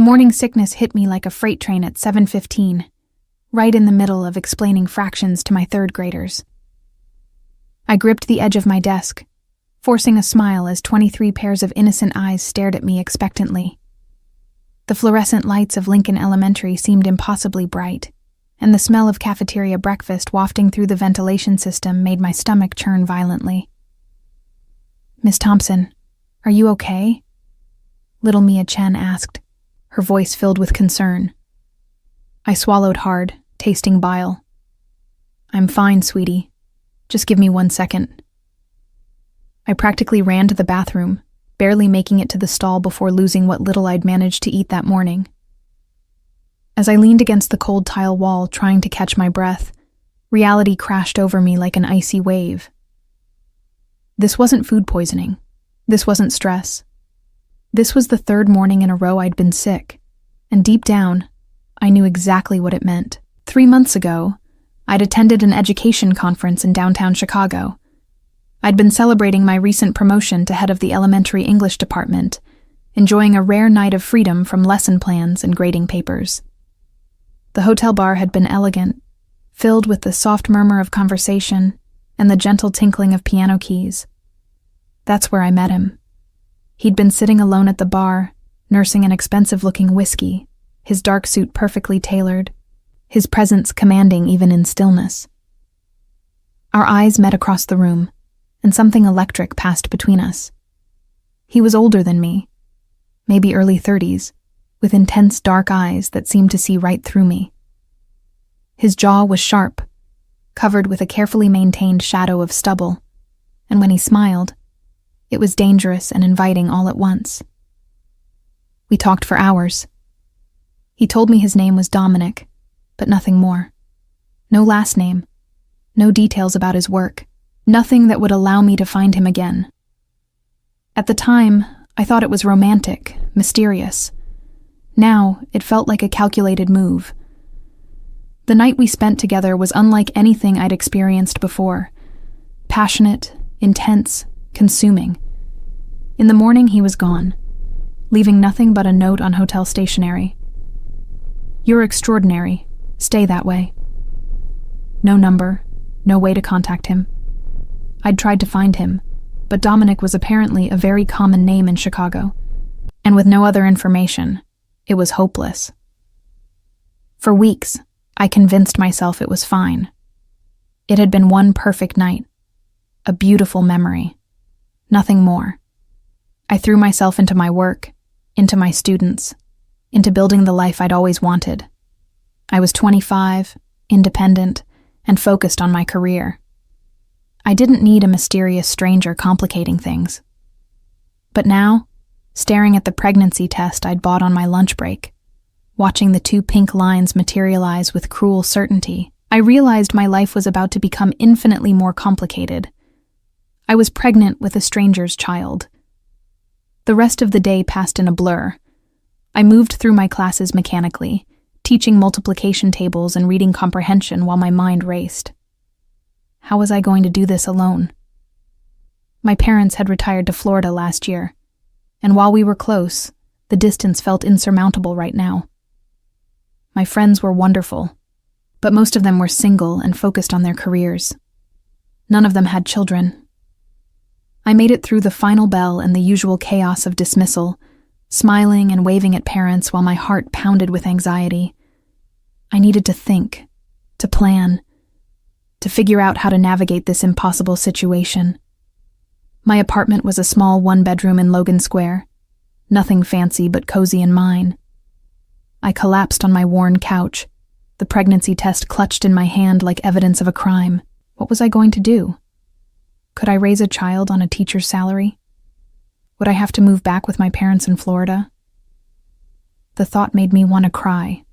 morning sickness hit me like a freight train at 7:15, right in the middle of explaining fractions to my third graders. I gripped the edge of my desk, forcing a smile as 23 pairs of innocent eyes stared at me expectantly. The fluorescent lights of Lincoln Elementary seemed impossibly bright, and the smell of cafeteria breakfast wafting through the ventilation system made my stomach churn violently. "Miss Thompson, are you okay?" Little Mia Chen asked, her voice filled with concern. I swallowed hard, tasting bile. "I'm fine, sweetie. Just give me 1 second." I practically ran to the bathroom, barely making it to the stall before losing what little I'd managed to eat that morning. As I leaned against the cold tile wall trying to catch my breath, reality crashed over me like an icy wave. This wasn't food poisoning. This wasn't stress. This was the third morning in a row I'd been sick, and deep down, I knew exactly what it meant. 3 months ago, I'd attended an education conference in downtown Chicago. I'd been celebrating my recent promotion to head of the elementary English department, enjoying a rare night of freedom from lesson plans and grading papers. The hotel bar had been elegant, filled with the soft murmur of conversation and the gentle tinkling of piano keys. That's where I met him. He'd been sitting alone at the bar, nursing an expensive-looking whiskey, his dark suit perfectly tailored, his presence commanding even in stillness. Our eyes met across the room, and something electric passed between us. He was older than me, maybe early 30s, with intense dark eyes that seemed to see right through me. His jaw was sharp, covered with a carefully maintained shadow of stubble, and when he smiled, it was dangerous and inviting all at once. We talked for hours. He told me his name was Dominic, but nothing more. No last name, no details about his work, nothing that would allow me to find him again. At the time, I thought it was romantic, mysterious. Now, it felt like a calculated move. The night we spent together was unlike anything I'd experienced before. Passionate, intense, consuming. In the morning, he was gone, leaving nothing but a note on hotel stationery. "You're extraordinary. Stay that way." No number, no way to contact him. I'd tried to find him, but Dominic was apparently a very common name in Chicago, and with no other information, it was hopeless. For weeks, I convinced myself it was fine. It had been one perfect night, a beautiful memory, nothing more. I threw myself into my work, into my students, into building the life I'd always wanted. I was 25, independent, and focused on my career. I didn't need a mysterious stranger complicating things. But now, staring at the pregnancy test I'd bought on my lunch break, watching the 2 pink lines materialize with cruel certainty, I realized my life was about to become infinitely more complicated. I was pregnant with a stranger's child. The rest of the day passed in a blur. I moved through my classes mechanically, teaching multiplication tables and reading comprehension while my mind raced. How was I going to do this alone? My parents had retired to Florida last year, and while we were close, the distance felt insurmountable right now. My friends were wonderful, but most of them were single and focused on their careers. None of them had children. I made it through the final bell and the usual chaos of dismissal, smiling and waving at parents while my heart pounded with anxiety. I needed to think, to plan, to figure out how to navigate this impossible situation. My apartment was a small 1-bedroom in Logan Square, nothing fancy but cozy and mine. I collapsed on my worn couch, the pregnancy test clutched in my hand like evidence of a crime. What was I going to do? Could I raise a child on a teacher's salary? Would I have to move back with my parents in Florida? The thought made me want to cry.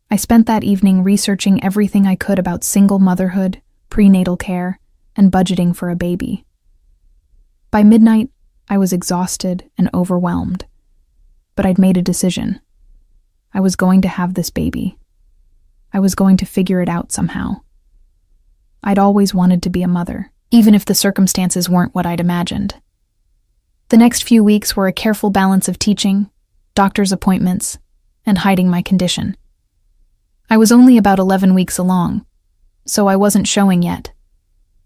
I spent that evening researching everything I could about single motherhood, prenatal care, and budgeting for a baby. By midnight, I was exhausted and overwhelmed, but I'd made a decision. I was going to have this baby. I was going to figure it out somehow. I'd always wanted to be a mother, even if the circumstances weren't what I'd imagined. The next few weeks were a careful balance of teaching, doctor's appointments, and hiding my condition. I was only about 11 weeks along, so I wasn't showing yet.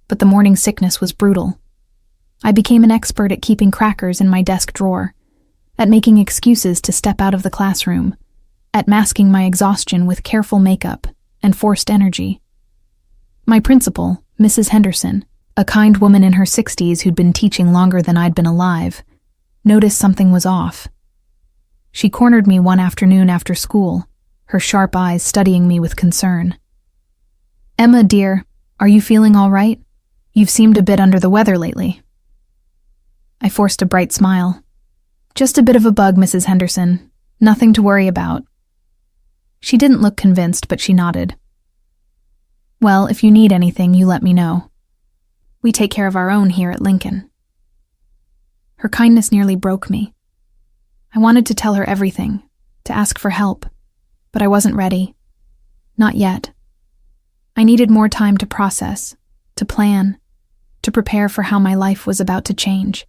But the morning sickness was brutal. I became an expert at keeping crackers in my desk drawer, at making excuses to step out of the classroom, at masking my exhaustion with careful makeup and forced energy. My principal, Mrs. Henderson, a kind woman in her 60s who'd been teaching longer than I'd been alive, noticed something was off. She cornered me one afternoon after school, her sharp eyes studying me with concern. "Emma, dear, are you feeling all right? You've seemed a bit under the weather lately." I forced a bright smile. "Just a bit of a bug, Mrs. Henderson. Nothing to worry about." She didn't look convinced, but she nodded. "Well, if you need anything, you let me know. We take care of our own here at Lincoln." Her kindness nearly broke me. I wanted to tell her everything, to ask for help, but I wasn't ready. Not yet. I needed more time to process, to plan, to prepare for how my life was about to change.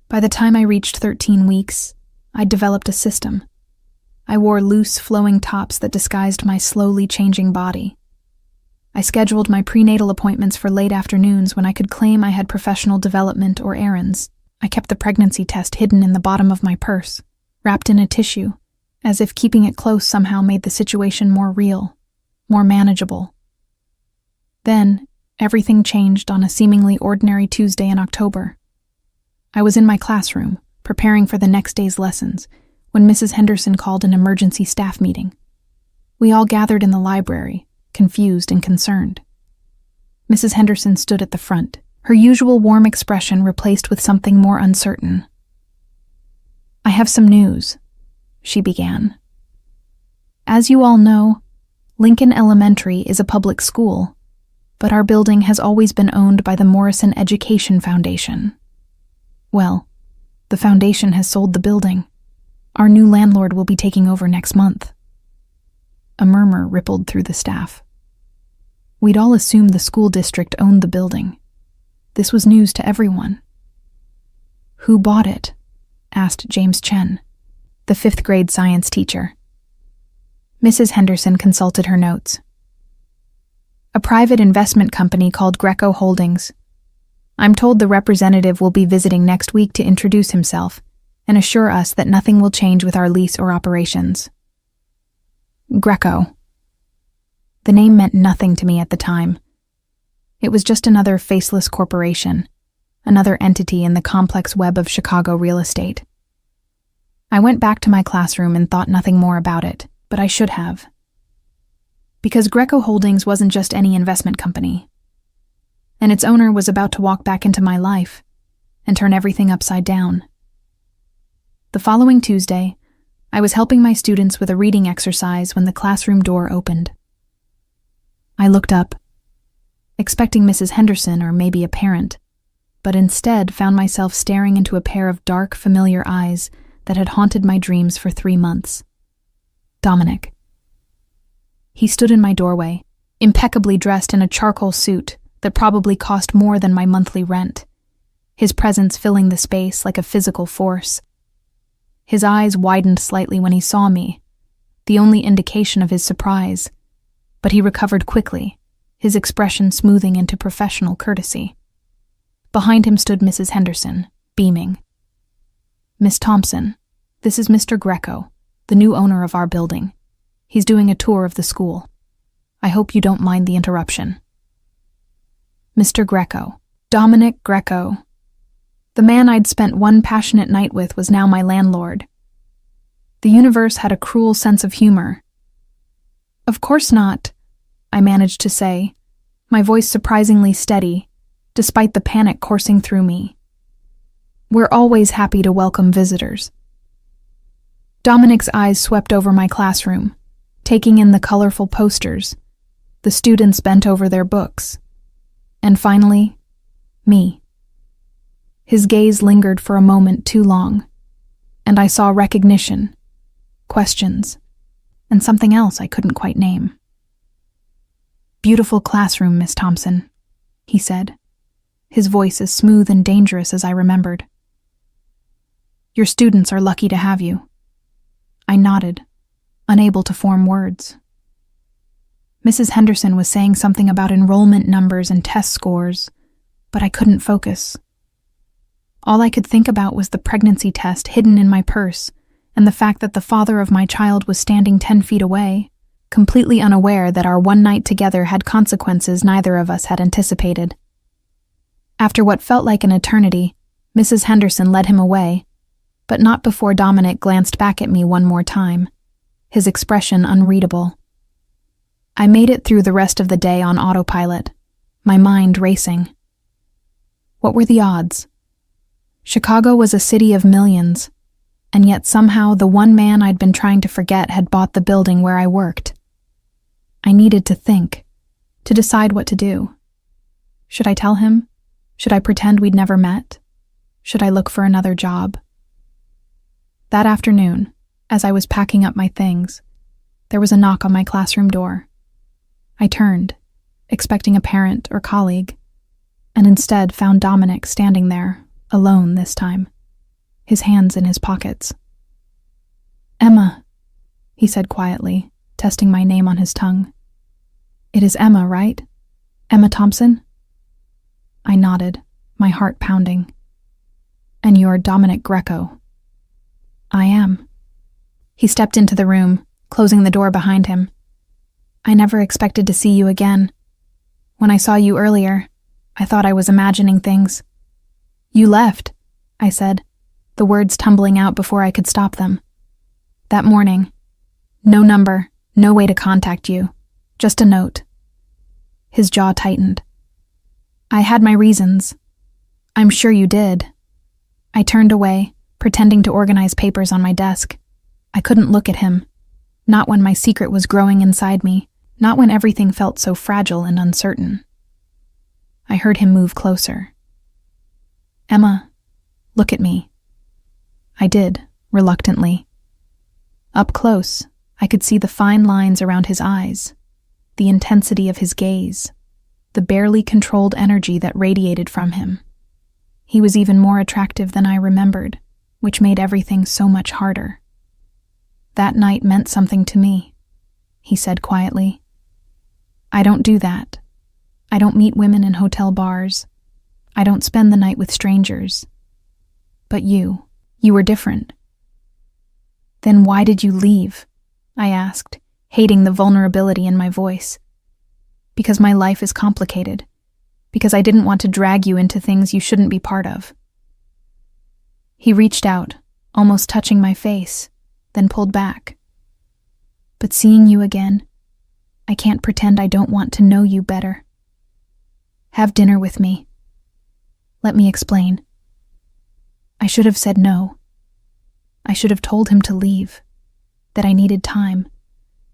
By the time I reached 13 weeks, I'd developed a system. I wore loose, flowing tops that disguised my slowly changing body. I scheduled my prenatal appointments for late afternoons when I could claim I had professional development or errands. I kept the pregnancy test hidden in the bottom of my purse, wrapped in a tissue, as if keeping it close somehow made the situation more real, more manageable. Then, everything changed on a seemingly ordinary Tuesday in October. I was in my classroom, preparing for the next day's lessons, when Mrs. Henderson called an emergency staff meeting. We all gathered in the library, confused and concerned. Mrs. Henderson stood at the front, her usual warm expression replaced with something more uncertain. "I have some news," she began. "As you all know, Lincoln Elementary is a public school, but our building has always been owned by the Morrison Education Foundation. Well, the foundation has sold the building. Our new landlord will be taking over next month." A murmur rippled through the staff. We'd all assumed the school district owned the building. This was news to everyone. "Who bought it?" asked James Chen, the 5th grade science teacher. Mrs. Henderson consulted her notes. "A private investment company called Greco Holdings. I'm told the representative will be visiting next week to introduce himself and assure us that nothing will change with our lease or operations." Greco. The name meant nothing to me at the time. It was just another faceless corporation, another entity in the complex web of Chicago real estate. I went back to my classroom and thought nothing more about it, but I should have. Because Greco Holdings wasn't just any investment company, and its owner was about to walk back into my life and turn everything upside down. The following Tuesday, I was helping my students with a reading exercise when the classroom door opened. I looked up, expecting Mrs. Henderson or maybe a parent, but instead found myself staring into a pair of dark, familiar eyes that had haunted my dreams for 3 months. Dominic. He stood in my doorway, impeccably dressed in a charcoal suit that probably cost more than my monthly rent, his presence filling the space like a physical force. His eyes widened slightly when he saw me, the only indication of his surprise, but he recovered quickly, his expression smoothing into professional courtesy. Behind him stood Mrs. Henderson, beaming. "Miss Thompson, this is Mr. Greco, the new owner of our building. He's doing a tour of the school. I hope you don't mind the interruption." Mr. Greco, Dominic Greco. The man I'd spent one passionate night with was now my landlord. The universe had a cruel sense of humor. "Of course not," I managed to say, my voice surprisingly steady, despite the panic coursing through me. "We're always happy to welcome visitors." Dominic's eyes swept over my classroom, taking in the colorful posters, the students bent over their books, and finally, me. His gaze lingered for a moment too long, and I saw recognition, questions, and something else I couldn't quite name. "Beautiful classroom, Miss Thompson," he said, his voice as smooth and dangerous as I remembered. "Your students are lucky to have you. I nodded, unable to form words. Mrs. Henderson was saying something about enrollment numbers and test scores, but I couldn't focus. All I could think about was the pregnancy test hidden in my purse and the fact that the father of my child was standing 10 feet away, completely unaware that our one night together had consequences neither of us had anticipated. After what felt like an eternity, Mrs. Henderson led him away, but not before Dominic glanced back at me one more time, his expression unreadable. I made it through the rest of the day on autopilot, my mind racing. What were the odds? Chicago was a city of millions, and yet somehow the one man I'd been trying to forget had bought the building where I worked. I needed to think, to decide what to do. Should I tell him? Should I pretend we'd never met? Should I look for another job? That afternoon, as I was packing up my things, there was a knock on my classroom door. I turned, expecting a parent or colleague, and instead found Dominic standing there, alone this time, his hands in his pockets. "Emma," he said quietly, testing my name on his tongue. "It is Emma, right? Emma Thompson?" I nodded, my heart pounding. "And you're Dominic Greco?" "I am." He stepped into the room, closing the door behind him. "I never expected to see you again. When I saw you earlier, I thought I was imagining things." "You left," I said, the words tumbling out before I could stop them. "That morning. No number, no way to contact you. Just a note." His jaw tightened. "I had my reasons. I'm sure you did." I turned away, pretending to organize papers on my desk. I couldn't look at him. Not when my secret was growing inside me. Not when everything felt so fragile and uncertain. I heard him move closer. "Emma, look at me." I did, reluctantly. Up close, I could see the fine lines around his eyes, the intensity of his gaze, the barely controlled energy that radiated from him. He was even more attractive than I remembered, which made everything so much harder. "That night meant something to me," he said quietly. "I don't do that. I don't meet women in hotel bars. I don't spend the night with strangers. But you were different." "Then why did you leave?" I asked, hating the vulnerability in my voice. "Because my life is complicated. Because I didn't want to drag you into things you shouldn't be part of." He reached out, almost touching my face, then pulled back. "But seeing you again, I can't pretend I don't want to know you better. Have dinner with me. Let me explain. I should have said no. I should have told him to leave, that I needed time,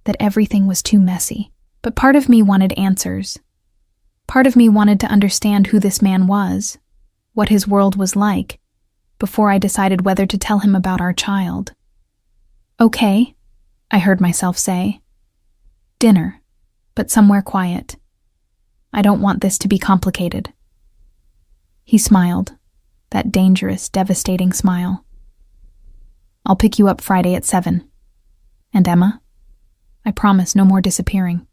that everything was too messy. But part of me wanted answers. Part of me wanted to understand who this man was, what his world was like, before I decided whether to tell him about our child. "Okay," I heard myself say. "Dinner, but somewhere quiet. I don't want this to be complicated." He smiled, that dangerous, devastating smile. "I'll pick you up Friday at 7. And Emma, I promise no more disappearing."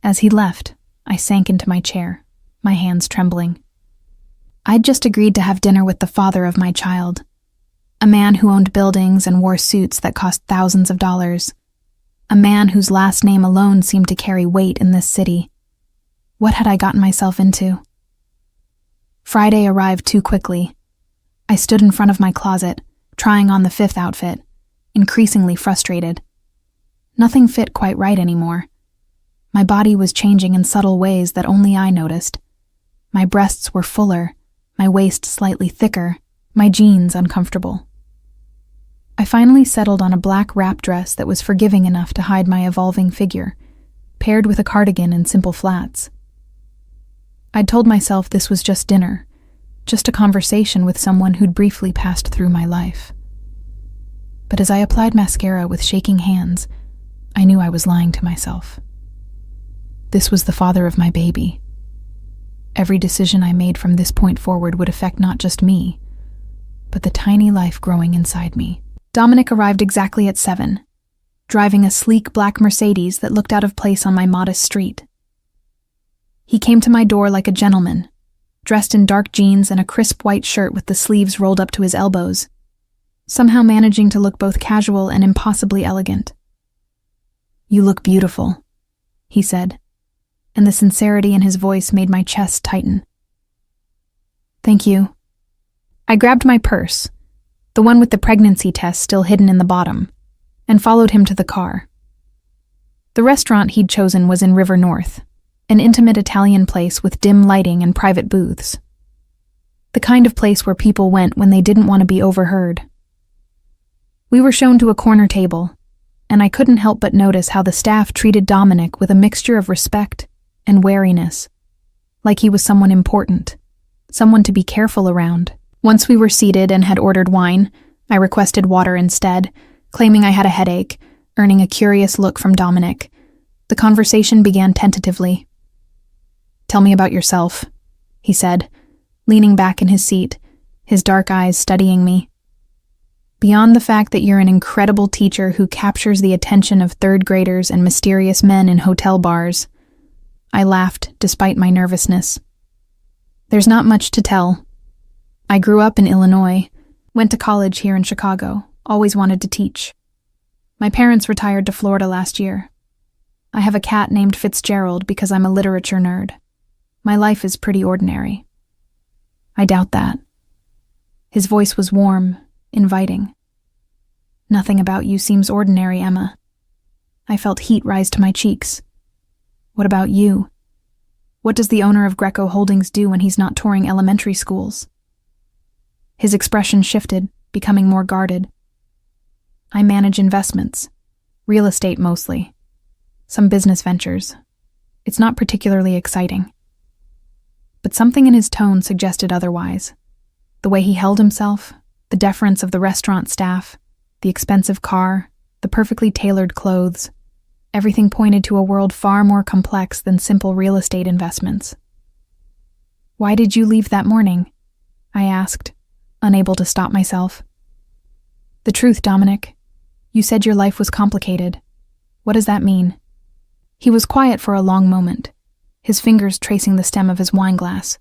As he left, I sank into my chair, my hands trembling. I'd just agreed to have dinner with the father of my child, a man who owned buildings and wore suits that cost thousands of dollars, a man whose last name alone seemed to carry weight in this city. What had I gotten myself into? Friday arrived too quickly. I stood in front of my closet, trying on the 5th outfit, increasingly frustrated. Nothing fit quite right anymore. My body was changing in subtle ways that only I noticed. My breasts were fuller, my waist slightly thicker, my jeans uncomfortable. I finally settled on a black wrap dress that was forgiving enough to hide my evolving figure, paired with a cardigan and simple flats. I'd told myself this was just dinner, just a conversation with someone who'd briefly passed through my life. But as I applied mascara with shaking hands, I knew I was lying to myself. This was the father of my baby. Every decision I made from this point forward would affect not just me, but the tiny life growing inside me. Dominic arrived exactly at 7, driving a sleek black Mercedes that looked out of place on my modest street. He came to my door like a gentleman, dressed in dark jeans and a crisp white shirt with the sleeves rolled up to his elbows, somehow managing to look both casual and impossibly elegant. "You look beautiful," he said, and the sincerity in his voice made my chest tighten. "Thank you." I grabbed my purse, the one with the pregnancy test still hidden in the bottom, and followed him to the car. The restaurant he'd chosen was in River North, an intimate Italian place with dim lighting and private booths. The kind of place where people went when they didn't want to be overheard. We were shown to a corner table, and I couldn't help but notice how the staff treated Dominic with a mixture of respect and wariness, like he was someone important, someone to be careful around. Once we were seated and had ordered wine, I requested water instead, claiming I had a headache, earning a curious look from Dominic. The conversation began tentatively. "Tell me about yourself," he said, leaning back in his seat, his dark eyes studying me. "Beyond the fact that you're an incredible teacher who captures the attention of third graders and mysterious men in hotel bars." I laughed, despite my nervousness. "There's not much to tell. I grew up in Illinois, went to college here in Chicago, always wanted to teach. My parents retired to Florida last year. I have a cat named Fitzgerald because I'm a literature nerd. My life is pretty ordinary." "I doubt that." His voice was warm, inviting. "Nothing about you seems ordinary, Emma." I felt heat rise to my cheeks. "What about you? What does the owner of Greco Holdings do when he's not touring elementary schools?" His expression shifted, becoming more guarded. "I manage investments, real estate mostly, some business ventures. It's not particularly exciting." But something in his tone suggested otherwise. The way he held himself, the deference of the restaurant staff, the expensive car, the perfectly tailored clothes, everything pointed to a world far more complex than simple real estate investments. "Why did you leave that morning?" I asked, unable to stop myself. "The truth, Dominic. You said your life was complicated. What does that mean?" He was quiet for a long moment, his fingers tracing the stem of his wine glass.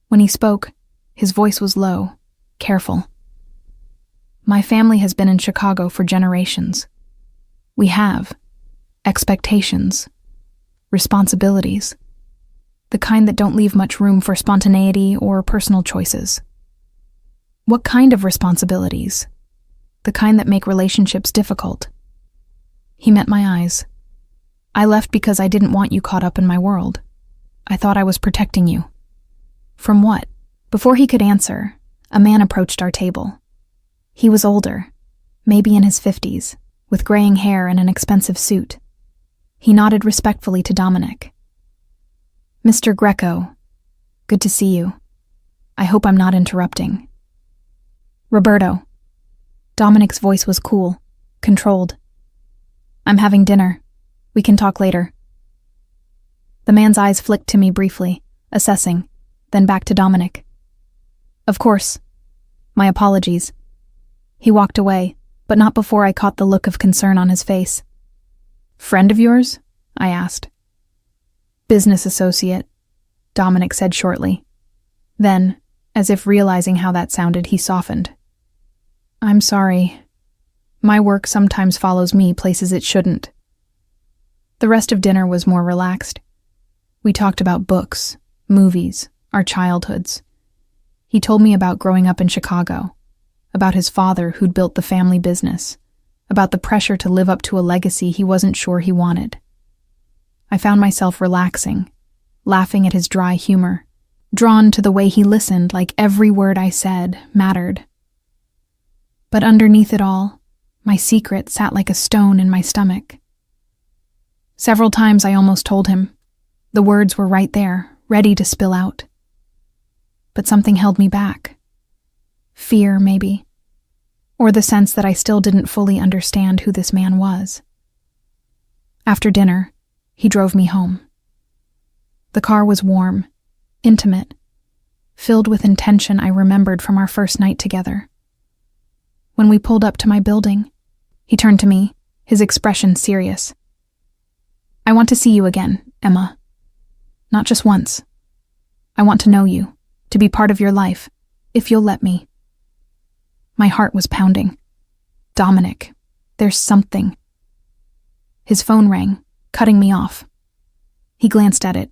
When he spoke, his voice was low, careful. "My family has been in Chicago for generations. We have expectations, responsibilities, the kind that don't leave much room for spontaneity or personal choices." "What kind of responsibilities?" "The kind that make relationships difficult." He met my eyes. "I left because I didn't want you caught up in my world. I thought I was protecting you." "From what?" Before he could answer, a man approached our table. He was older, maybe in his 50s, with graying hair and an expensive suit. He nodded respectfully to Dominic. "Mr. Greco, good to see you. I hope I'm not interrupting." "Roberto." Dominic's voice was cool, controlled. "I'm having dinner. We can talk later." The man's eyes flicked to me briefly, assessing, then back to Dominic. "Of course. My apologies." He walked away, but not before I caught the look of concern on his face. "Friend of yours?" I asked. "Business associate," Dominic said shortly. Then, as if realizing how that sounded, he softened. "I'm sorry. My work sometimes follows me places it shouldn't." The rest of dinner was more relaxed. We talked about books, movies, our childhoods. He told me about growing up in Chicago, about his father who'd built the family business, about the pressure to live up to a legacy he wasn't sure he wanted. I found myself relaxing, laughing at his dry humor, drawn to the way he listened like every word I said mattered. But underneath it all, my secret sat like a stone in my stomach. Several times I almost told him. The words were right there, ready to spill out. But something held me back. Fear, maybe. Or the sense that I still didn't fully understand who this man was. After dinner, he drove me home. The car was warm, intimate, filled with intention I remembered from our first night together. When we pulled up to my building, he turned to me, his expression serious. "I want to see you again, Emma. Not just once. I want to know you, to be part of your life, if you'll let me." My heart was pounding. Dominic, there's something. His phone rang, cutting me off. He glanced at it,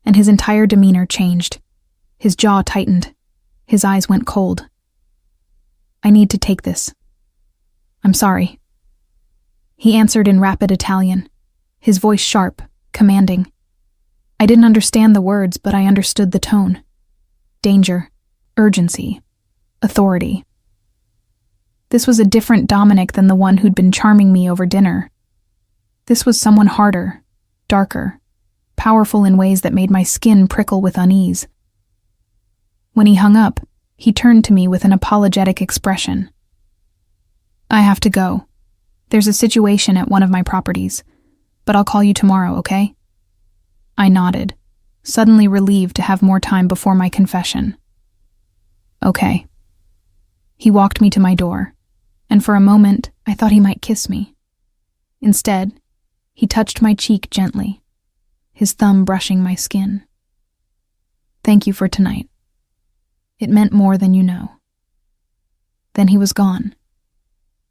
and his entire demeanor changed. His jaw tightened. His eyes went cold. "I need to take this. I'm sorry." He answered in rapid Italian, his voice sharp, commanding. I didn't understand the words, but I understood the tone. Danger, urgency, authority. This was a different Dominic than the one who'd been charming me over dinner. This was someone harder, darker, powerful in ways that made my skin prickle with unease. When he hung up, he turned to me with an apologetic expression. "I have to go. There's a situation at one of my properties, but I'll call you tomorrow, okay?" I nodded, suddenly relieved to have more time before my confession. "Okay." He walked me to my door, and for a moment I thought he might kiss me. Instead, he touched my cheek gently, his thumb brushing my skin. "Thank you for tonight. It meant more than you know." Then he was gone,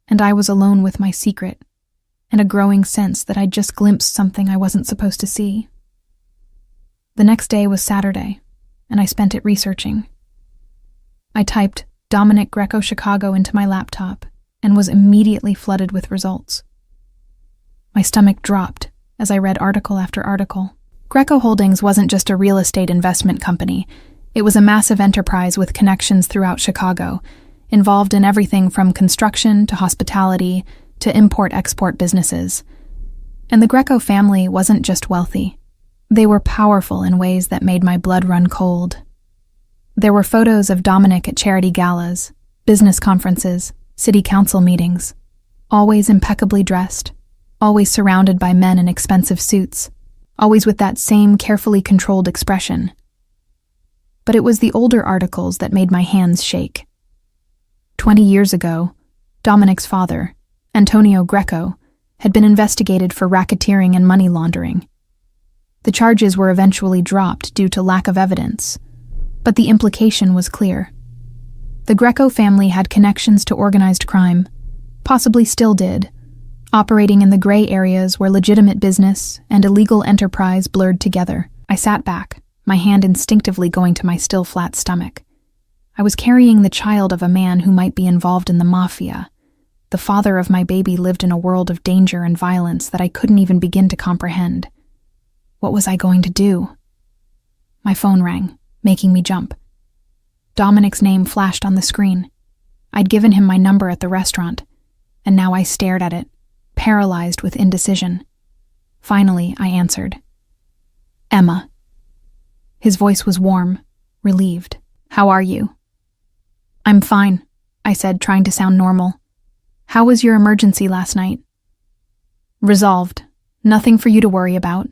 and I was alone with my secret and a growing sense that I'd just glimpsed something I wasn't supposed to see. The next day was Saturday, and I spent it researching. I typed Dominic Greco Chicago into my laptop and was immediately flooded with results. My stomach dropped as I read article after article. Greco Holdings wasn't just a real estate investment company. It was a massive enterprise with connections throughout Chicago, involved in everything from construction to hospitality to import-export businesses. And the Greco family wasn't just wealthy. They were powerful in ways that made my blood run cold. There were photos of Dominic at charity galas, business conferences, city council meetings, always impeccably dressed, always surrounded by men in expensive suits, always with that same carefully controlled expression. But it was the older articles that made my hands shake. 20 years ago, Dominic's father, Antonio Greco, had been investigated for racketeering and money laundering. The charges were eventually dropped due to lack of evidence, but the implication was clear. The Greco family had connections to organized crime, possibly still did, operating in the gray areas where legitimate business and illegal enterprise blurred together. I sat back, my hand instinctively going to my still flat stomach. I was carrying the child of a man who might be involved in the Mafia. The father of my baby lived in a world of danger and violence that I couldn't even begin to comprehend. What was I going to do? My phone rang, making me jump. Dominic's name flashed on the screen. I'd given him my number at the restaurant, and now I stared at it, paralyzed with indecision. Finally, I answered. "Emma." His voice was warm, relieved. "How are you?" "I'm fine," I said, trying to sound normal. "How was your emergency last night?" "Resolved. Nothing for you to worry about."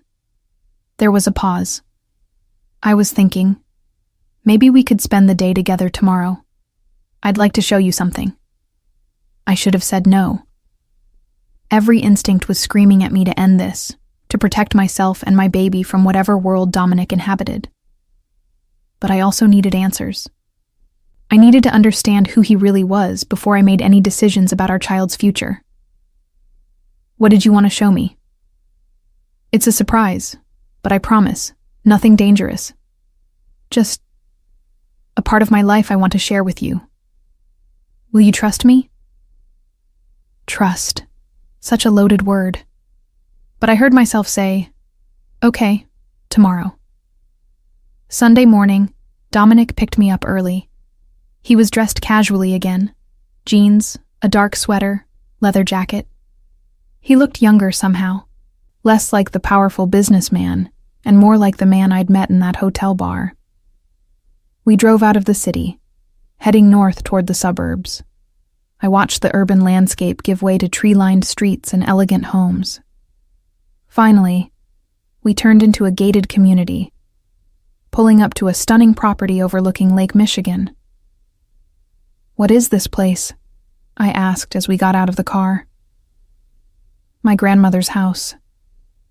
There was a pause. I was thinking, maybe we could spend the day together tomorrow. I'd like to show you something. I should have said no. Every instinct was screaming at me to end this, to protect myself and my baby from whatever world Dominic inhabited. But I also needed answers. I needed to understand who he really was before I made any decisions about our child's future. "What did you want to show me?" "It's a surprise, but I promise, nothing dangerous. Just a part of my life I want to share with you. Will you trust me?" Trust. Such a loaded word. But I heard myself say, "Okay, tomorrow." Sunday morning, Dominic picked me up early. He was dressed casually again. Jeans, a dark sweater, leather jacket. He looked younger somehow, less like the powerful businessman and more like the man I'd met in that hotel bar. We drove out of the city, heading north toward the suburbs. I watched the urban landscape give way to tree-lined streets and elegant homes. Finally, we turned into a gated community, pulling up to a stunning property overlooking Lake Michigan. "What is this place?" I asked as we got out of the car. My grandmother's house,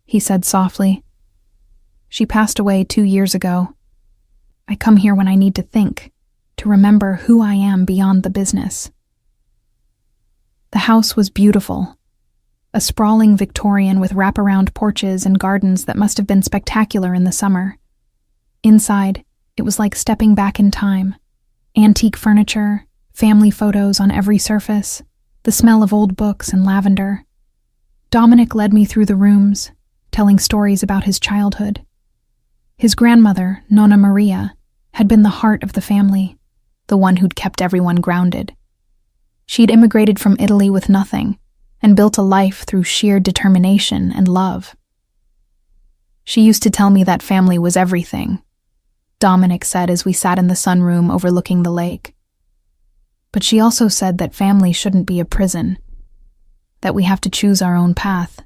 he said softly. She passed away 2 years ago. I come here when I need to think, to remember who I am beyond the business. The house was beautiful. A sprawling Victorian with wraparound porches and gardens that must have been spectacular in the summer. Inside, it was like stepping back in time. Antique furniture, family photos on every surface, the smell of old books and lavender. Dominic led me through the rooms, telling stories about his childhood. His grandmother, Nonna Maria, had been the heart of the family, the one who'd kept everyone grounded. She'd immigrated from Italy with nothing and built a life through sheer determination and love. She used to tell me that family was everything, Dominic said as we sat in the sunroom overlooking the lake. But she also said that family shouldn't be a prison, that we have to choose our own path,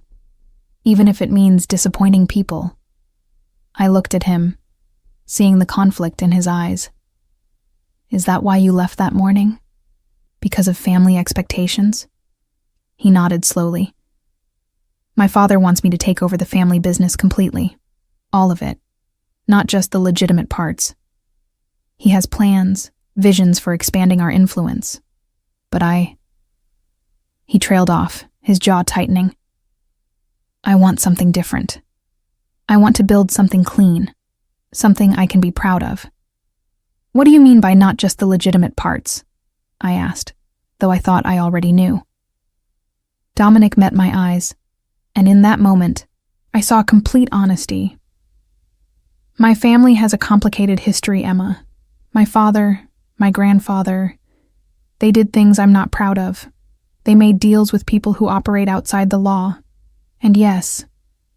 even if it means disappointing people. I looked at him, seeing the conflict in his eyes. Is that why you left that morning? Because of family expectations? He nodded slowly. My father wants me to take over the family business completely. All of it. Not just the legitimate parts. He has plans, visions for expanding our influence. But He trailed off, his jaw tightening. I want something different. I want to build something clean, something I can be proud of. What do you mean by not just the legitimate parts? I asked, though I thought I already knew. Dominic met my eyes, and in that moment, I saw complete honesty. My family has a complicated history, Emma. My father, my grandfather, they did things I'm not proud of. They made deals with people who operate outside the law. And yes,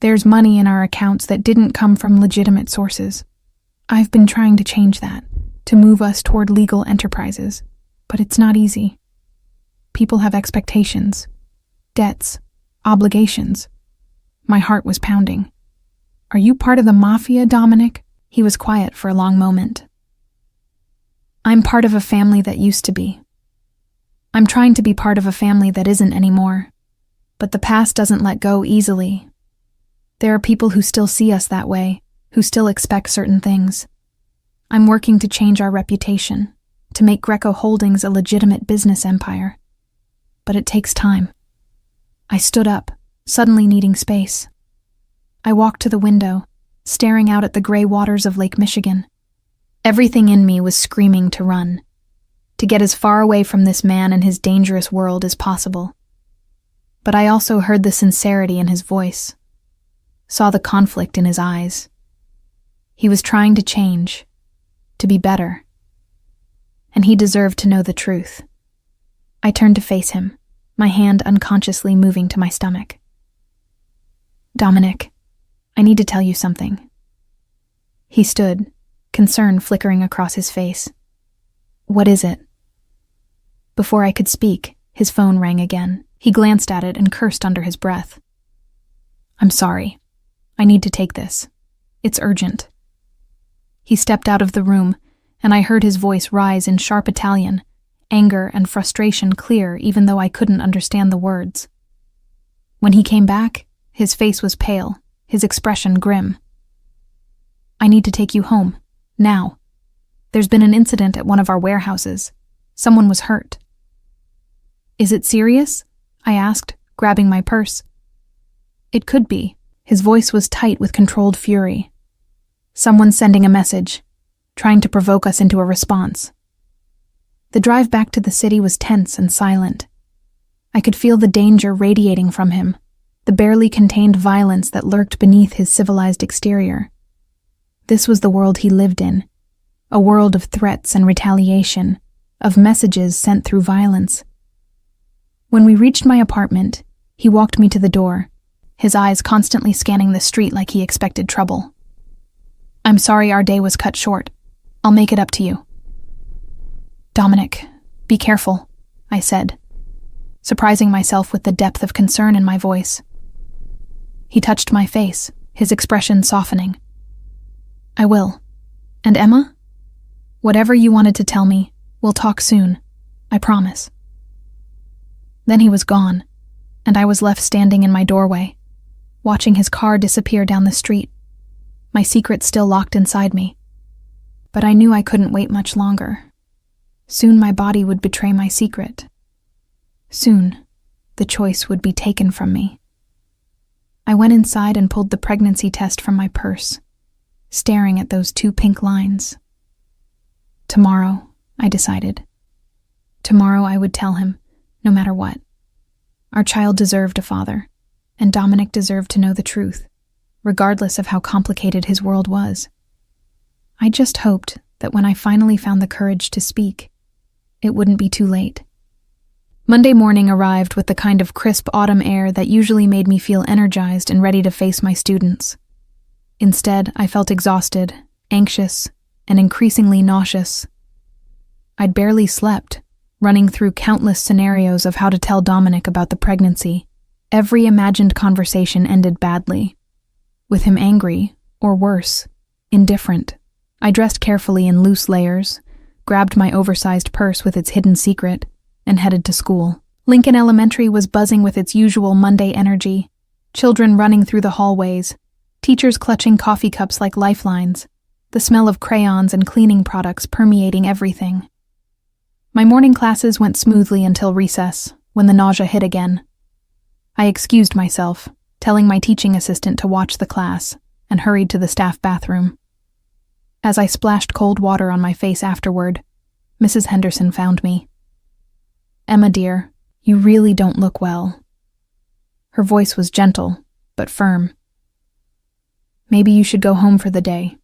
there's money in our accounts that didn't come from legitimate sources. I've been trying to change that, to move us toward legal enterprises, but it's not easy. People have expectations, debts, obligations. My heart was pounding. Are you part of the Mafia, Dominic? He was quiet for a long moment. I'm part of a family that used to be. I'm trying to be part of a family that isn't anymore. But the past doesn't let go easily. There are people who still see us that way, who still expect certain things. I'm working to change our reputation, to make Greco Holdings a legitimate business empire. But it takes time. I stood up, suddenly needing space. I walked to the window, staring out at the gray waters of Lake Michigan. Everything in me was screaming to run, to get as far away from this man and his dangerous world as possible. But I also heard the sincerity in his voice, saw the conflict in his eyes. He was trying to change, to be better, and he deserved to know the truth. I turned to face him, my hand unconsciously moving to my stomach. Dominic, I need to tell you something. He stood, concern flickering across his face. What is it? Before I could speak, his phone rang again. He glanced at it and cursed under his breath. I'm sorry. I need to take this. It's urgent. He stepped out of the room, and I heard his voice rise in sharp Italian, anger and frustration clear even though I couldn't understand the words. When he came back, his face was pale, his expression grim. I need to take you home, now. There's been an incident at one of our warehouses. Someone was hurt. Is it serious? I asked, grabbing my purse. It could be. His voice was tight with controlled fury. Someone's sending a message, trying to provoke us into a response. The drive back to the city was tense and silent. I could feel the danger radiating from him, the barely contained violence that lurked beneath his civilized exterior. This was the world he lived in, a world of threats and retaliation, of messages sent through violence. When we reached my apartment, he walked me to the door, his eyes constantly scanning the street like he expected trouble. I'm sorry our day was cut short. I'll make it up to you. Dominic, be careful, I said, surprising myself with the depth of concern in my voice. He touched my face, his expression softening. I will. And Emma? Whatever you wanted to tell me, we'll talk soon. I promise. Then he was gone, and I was left standing in my doorway, watching his car disappear down the street, my secret still locked inside me. But I knew I couldn't wait much longer. Soon my body would betray my secret. Soon, the choice would be taken from me. I went inside and pulled the pregnancy test from my purse, staring at those 2 pink lines. Tomorrow, I decided. Tomorrow I would tell him, no matter what. Our child deserved a father, and Dominic deserved to know the truth, regardless of how complicated his world was. I just hoped that when I finally found the courage to speak, it wouldn't be too late. Monday morning arrived with the kind of crisp autumn air that usually made me feel energized and ready to face my students. Instead, I felt exhausted, anxious, and increasingly nauseous. I'd barely slept, running through countless scenarios of how to tell Dominic about the pregnancy. Every imagined conversation ended badly, with him angry, or worse, indifferent. I dressed carefully in loose layers, grabbed my oversized purse with its hidden secret, and headed to school. Lincoln Elementary was buzzing with its usual Monday energy, children running through the hallways, teachers clutching coffee cups like lifelines, the smell of crayons and cleaning products permeating everything. My morning classes went smoothly until recess, when the nausea hit again. I excused myself, telling my teaching assistant to watch the class, and hurried to the staff bathroom. As I splashed cold water on my face afterward, Mrs. Henderson found me. "Emma, dear, you really don't look well." Her voice was gentle, but firm. "Maybe you should go home for the day."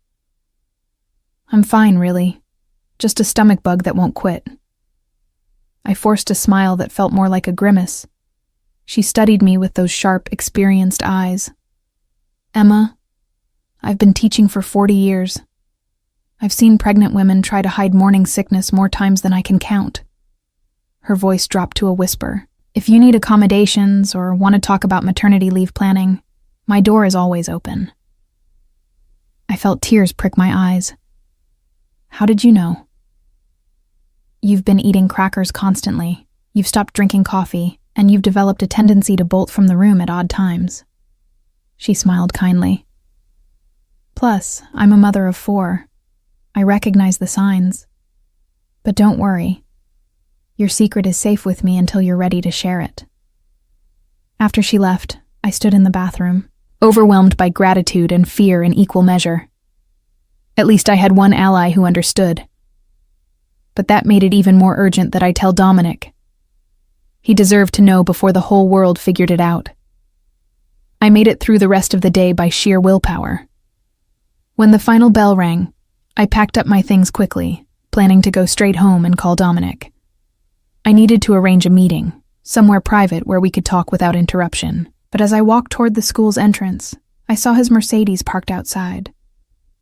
"I'm fine, really. Just a stomach bug that won't quit." I forced a smile that felt more like a grimace. She studied me with those sharp, experienced eyes. "Emma, I've been teaching for 40 years. I've seen pregnant women try to hide morning sickness more times than I can count." Her voice dropped to a whisper. "If you need accommodations or want to talk about maternity leave planning, my door is always open." I felt tears prick my eyes. "How did you know?" "You've been eating crackers constantly, you've stopped drinking coffee, and you've developed a tendency to bolt from the room at odd times." She smiled kindly. "Plus, I'm a mother of 4. I recognize the signs. But don't worry. Your secret is safe with me until you're ready to share it." After she left, I stood in the bathroom, overwhelmed by gratitude and fear in equal measure. At least I had one ally who understood. But that made it even more urgent that I tell Dominic. He deserved to know before the whole world figured it out. I made it through the rest of the day by sheer willpower. When the final bell rang, I packed up my things quickly, planning to go straight home and call Dominic. I needed to arrange a meeting, somewhere private where we could talk without interruption. But as I walked toward the school's entrance, I saw his Mercedes parked outside.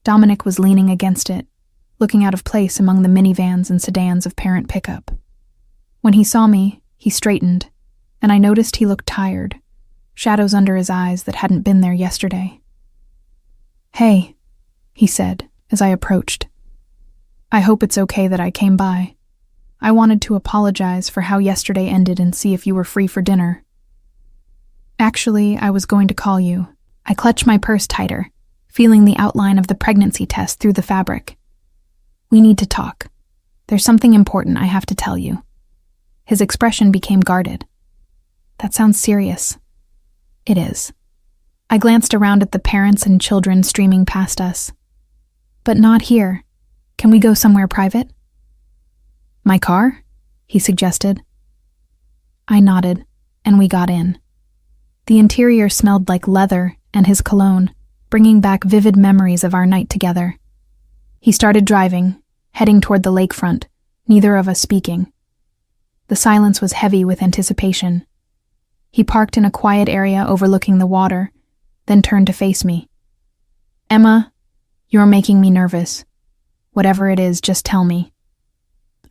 Dominic was leaning against it, looking out of place among the minivans and sedans of parent pickup. When he saw me, he straightened, and I noticed he looked tired, shadows under his eyes that hadn't been there yesterday. "Hey," he said as I approached. "I hope it's okay that I came by. I wanted to apologize for how yesterday ended and see if you were free for dinner." "Actually, I was going to call you." I clutched my purse tighter, feeling the outline of the pregnancy test through the fabric. "We need to talk. There's something important I have to tell you." His expression became guarded. "That sounds serious." "It is." I glanced around at the parents and children streaming past us. "But not here. Can we go somewhere private?" "My car?" he suggested. I nodded, and we got in. The interior smelled like leather and his cologne, bringing back vivid memories of our night together. He started driving, heading toward the lakefront, neither of us speaking. The silence was heavy with anticipation. He parked in a quiet area overlooking the water, then turned to face me. "Emma, you're making me nervous. Whatever it is, just tell me."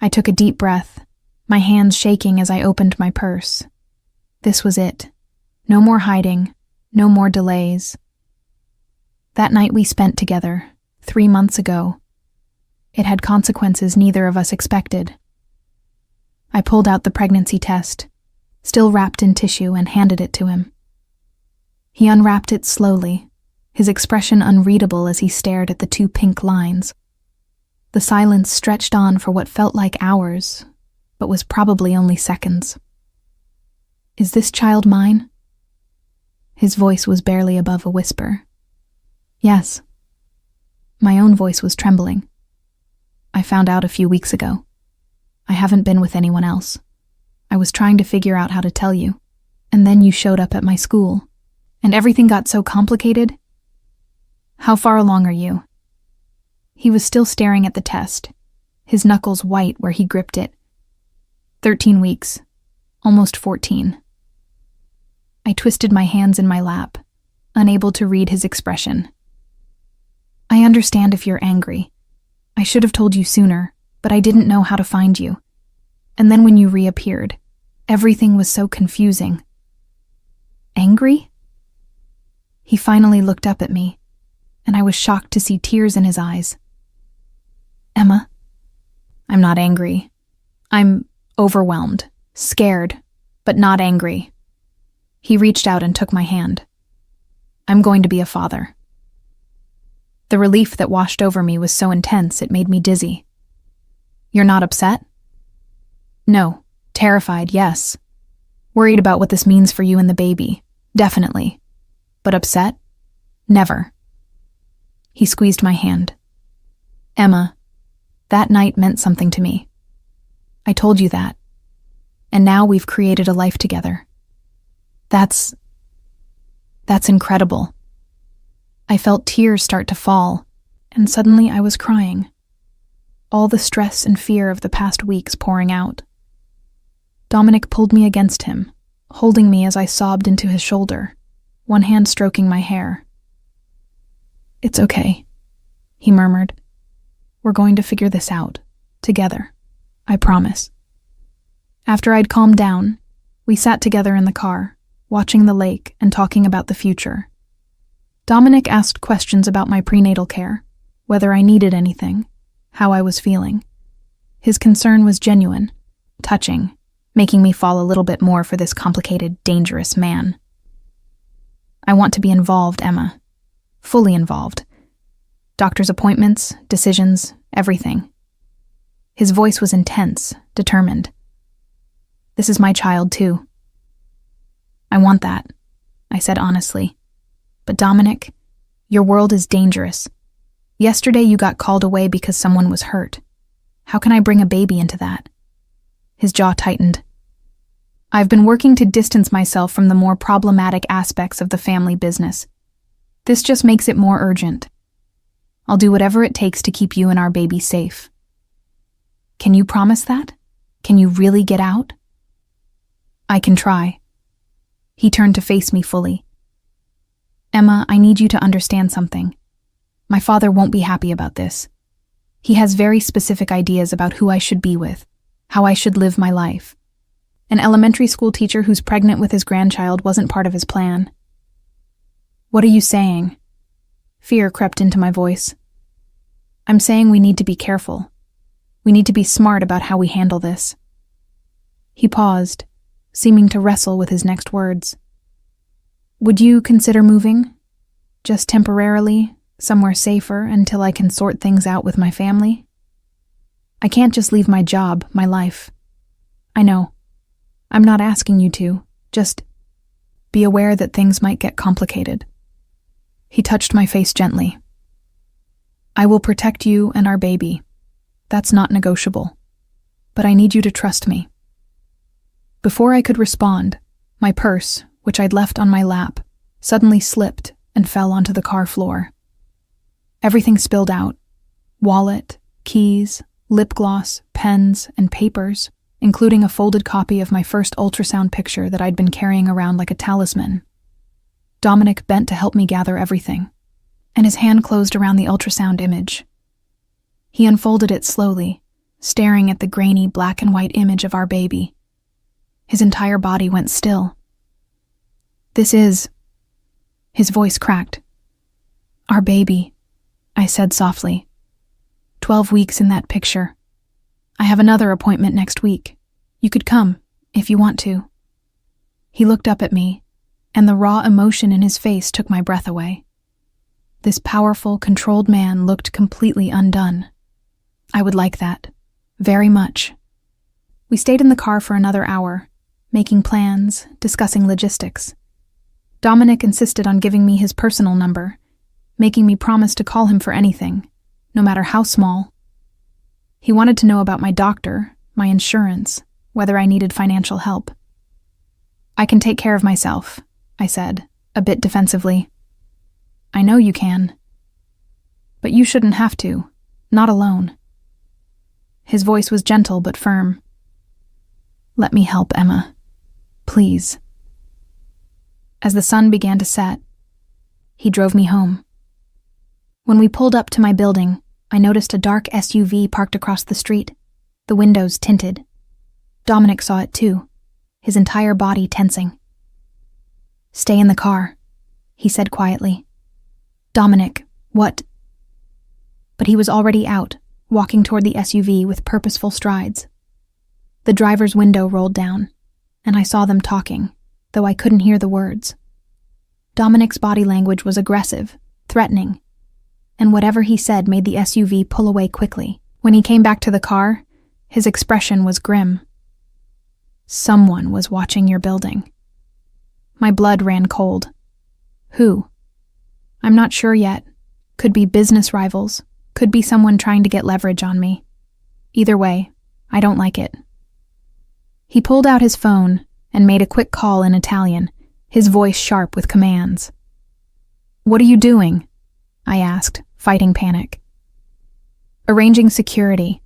I took a deep breath, my hands shaking as I opened my purse. This was it. No more hiding, no more delays. That night we spent together, 3 months ago. It had consequences neither of us expected. I pulled out the pregnancy test, still wrapped in tissue, and handed it to him. He unwrapped it slowly, his expression unreadable as he stared at the 2 pink lines. The silence stretched on for what felt like hours, but was probably only seconds. "Is this child mine?" His voice was barely above a whisper. "Yes." My own voice was trembling. "I found out a few weeks ago. I haven't been with anyone else. I was trying to figure out how to tell you, and then you showed up at my school, and everything got so complicated." "How far along are you?" He was still staring at the test, his knuckles white where he gripped it. 13 weeks, almost 14. I twisted my hands in my lap, unable to read his expression. "I understand if you're angry. I should have told you sooner, but I didn't know how to find you. And then when you reappeared, everything was so confusing." "Angry?" He finally looked up at me, and I was shocked to see tears in his eyes. "Emma, I'm not angry. I'm overwhelmed, scared, but not angry." He reached out and took my hand. "I'm going to be a father." The relief that washed over me was so intense it made me dizzy. "You're not upset?" "No. Terrified, yes. Worried about what this means for you and the baby, definitely. But upset? Never." He squeezed my hand. "Emma, that night meant something to me. I told you that. And now we've created a life together. That's incredible." I felt tears start to fall, and suddenly I was crying. All the stress and fear of the past weeks pouring out. Dominic pulled me against him, holding me as I sobbed into his shoulder, one hand stroking my hair. "It's okay," he murmured. "We're going to figure this out, together. I promise." After I'd calmed down, we sat together in the car, watching the lake and talking about the future. Dominic asked questions about my prenatal care, whether I needed anything, how I was feeling. His concern was genuine, touching, making me fall a little bit more for this complicated, dangerous man. "I want to be involved, Emma. Fully involved. Doctor's appointments, decisions, everything." His voice was intense, determined. "This is my child, too." "I want that," I said honestly. "But Dominic, your world is dangerous. Yesterday you got called away because someone was hurt. How can I bring a baby into that?" His jaw tightened. "I've been working to distance myself from the more problematic aspects of the family business. This just makes it more urgent. I'll do whatever it takes to keep you and our baby safe." "Can you promise that? Can you really get out?" "I can try." He turned to face me fully. "Emma, I need you to understand something. My father won't be happy about this. He has very specific ideas about who I should be with, how I should live my life. An elementary school teacher who's pregnant with his grandchild wasn't part of his plan." "What are you saying?" Fear crept into my voice. "I'm saying we need to be careful. We need to be smart about how we handle this." He paused, seeming to wrestle with his next words. "Would you consider moving? Just temporarily, somewhere safer until I can sort things out with my family? I can't just leave my job, my life. I know. I'm not asking you to. Just be aware that things might get complicated." He touched my face gently. "I will protect you and our baby. That's not negotiable. But I need you to trust me." Before I could respond, my purse, which I'd left on my lap, suddenly slipped and fell onto the car floor. Everything spilled out: wallet, keys, lip gloss, pens, and papers, including a folded copy of my first ultrasound picture that I'd been carrying around like a talisman. Dominic bent to help me gather everything, and his hand closed around the ultrasound image. He unfolded it slowly, staring at the grainy black and white image of our baby. His entire body went still. "This is..." His voice cracked. "Our baby," I said softly. 12 weeks in that picture. I have another appointment next week. You could come, if you want to." He looked up at me, and the raw emotion in his face took my breath away. This powerful, controlled man looked completely undone. I would like that. Very much. We stayed in the car for another hour, making plans, discussing logistics. Dominic insisted on giving me his personal number, making me promise to call him for anything, no matter how small. He wanted to know about my doctor, my insurance, whether I needed financial help. I can take care of myself, I said, a bit defensively. I know you can. But you shouldn't have to, not alone. His voice was gentle but firm. Let me help, Emma. Please. As the sun began to set, he drove me home. When we pulled up to my building, I noticed a dark SUV parked across the street, the windows tinted. Dominic saw it too, his entire body tensing. Stay in the car, he said quietly. Dominic, what? But he was already out, walking toward the SUV with purposeful strides. The driver's window rolled down, and I saw them talking, though I couldn't hear the words. Dominic's body language was aggressive, threatening, and whatever he said made the SUV pull away quickly. When he came back to the car, his expression was grim. Someone was watching your building. My blood ran cold. Who? I'm not sure yet. Could be business rivals. Could be someone trying to get leverage on me. Either way, I don't like it. He pulled out his phone and made a quick call in Italian, his voice sharp with commands. What are you doing? I asked, fighting panic. Arranging security.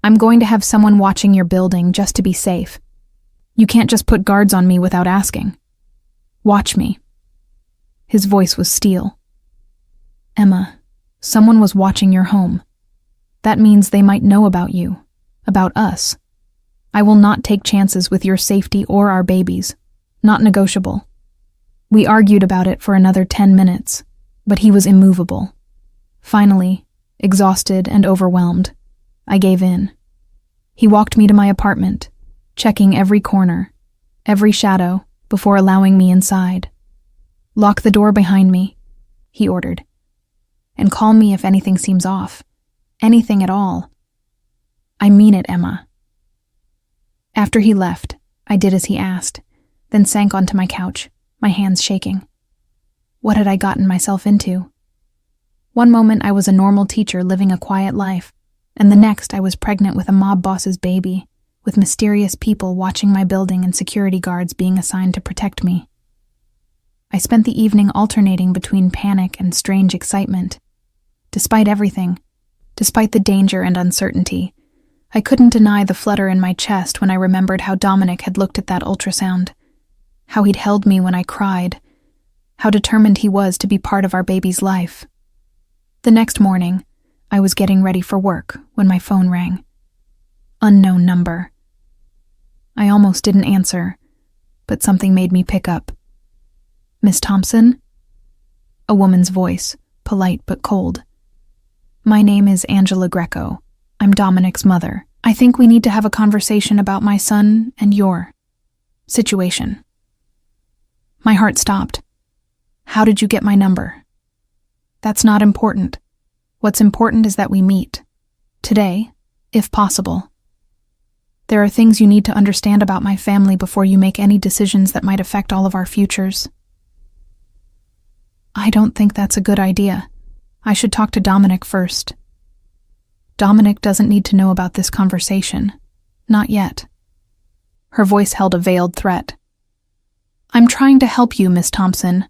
I'm going to have someone watching your building just to be safe. You can't just put guards on me without asking. Watch me. His voice was steel. Emma, someone was watching your home. That means they might know about you, about us. I will not take chances with your safety or our babies. Not negotiable. We argued about it for another 10 minutes, but he was immovable. Finally, exhausted and overwhelmed, I gave in. He walked me to my apartment, checking every corner, every shadow, before allowing me inside. Lock the door behind me, he ordered, and call me if anything seems off. Anything at all. I mean it, Emma. After he left, I did as he asked, then sank onto my couch, my hands shaking. What had I gotten myself into? One moment I was a normal teacher living a quiet life, and the next I was pregnant with a mob boss's baby, with mysterious people watching my building and security guards being assigned to protect me. I spent the evening alternating between panic and strange excitement. Despite everything, despite the danger and uncertainty, I couldn't deny the flutter in my chest when I remembered how Dominic had looked at that ultrasound, how he'd held me when I cried, how determined he was to be part of our baby's life. The next morning, I was getting ready for work when my phone rang. Unknown number. I almost didn't answer, but something made me pick up. Miss Thompson? A woman's voice, polite but cold. My name is Angela Greco. I'm Dominic's mother. I think we need to have a conversation about my son and your situation. My heart stopped. How did you get my number? That's not important. What's important is that we meet. Today, if possible. There are things you need to understand about my family before you make any decisions that might affect all of our futures. I don't think that's a good idea. I should talk to Dominic first. Dominic doesn't need to know about this conversation. Not yet. Her voice held a veiled threat. I'm trying to help you, Miss Thompson,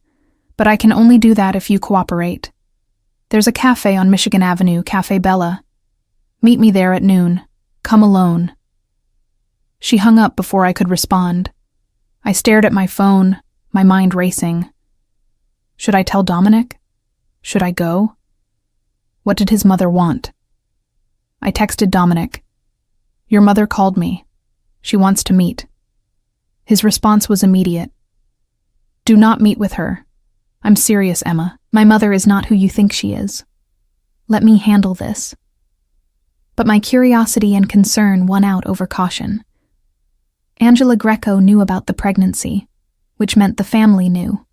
but I can only do that if you cooperate. There's a cafe on Michigan Avenue, Cafe Bella. Meet me there at noon. Come alone. She hung up before I could respond. I stared at my phone, my mind racing. Should I tell Dominic? Should I go? What did his mother want? I texted Dominic. Your mother called me. She wants to meet. His response was immediate. Do not meet with her. I'm serious, Emma. My mother is not who you think she is. Let me handle this. But my curiosity and concern won out over caution. Angela Greco knew about the pregnancy, which meant the family knew.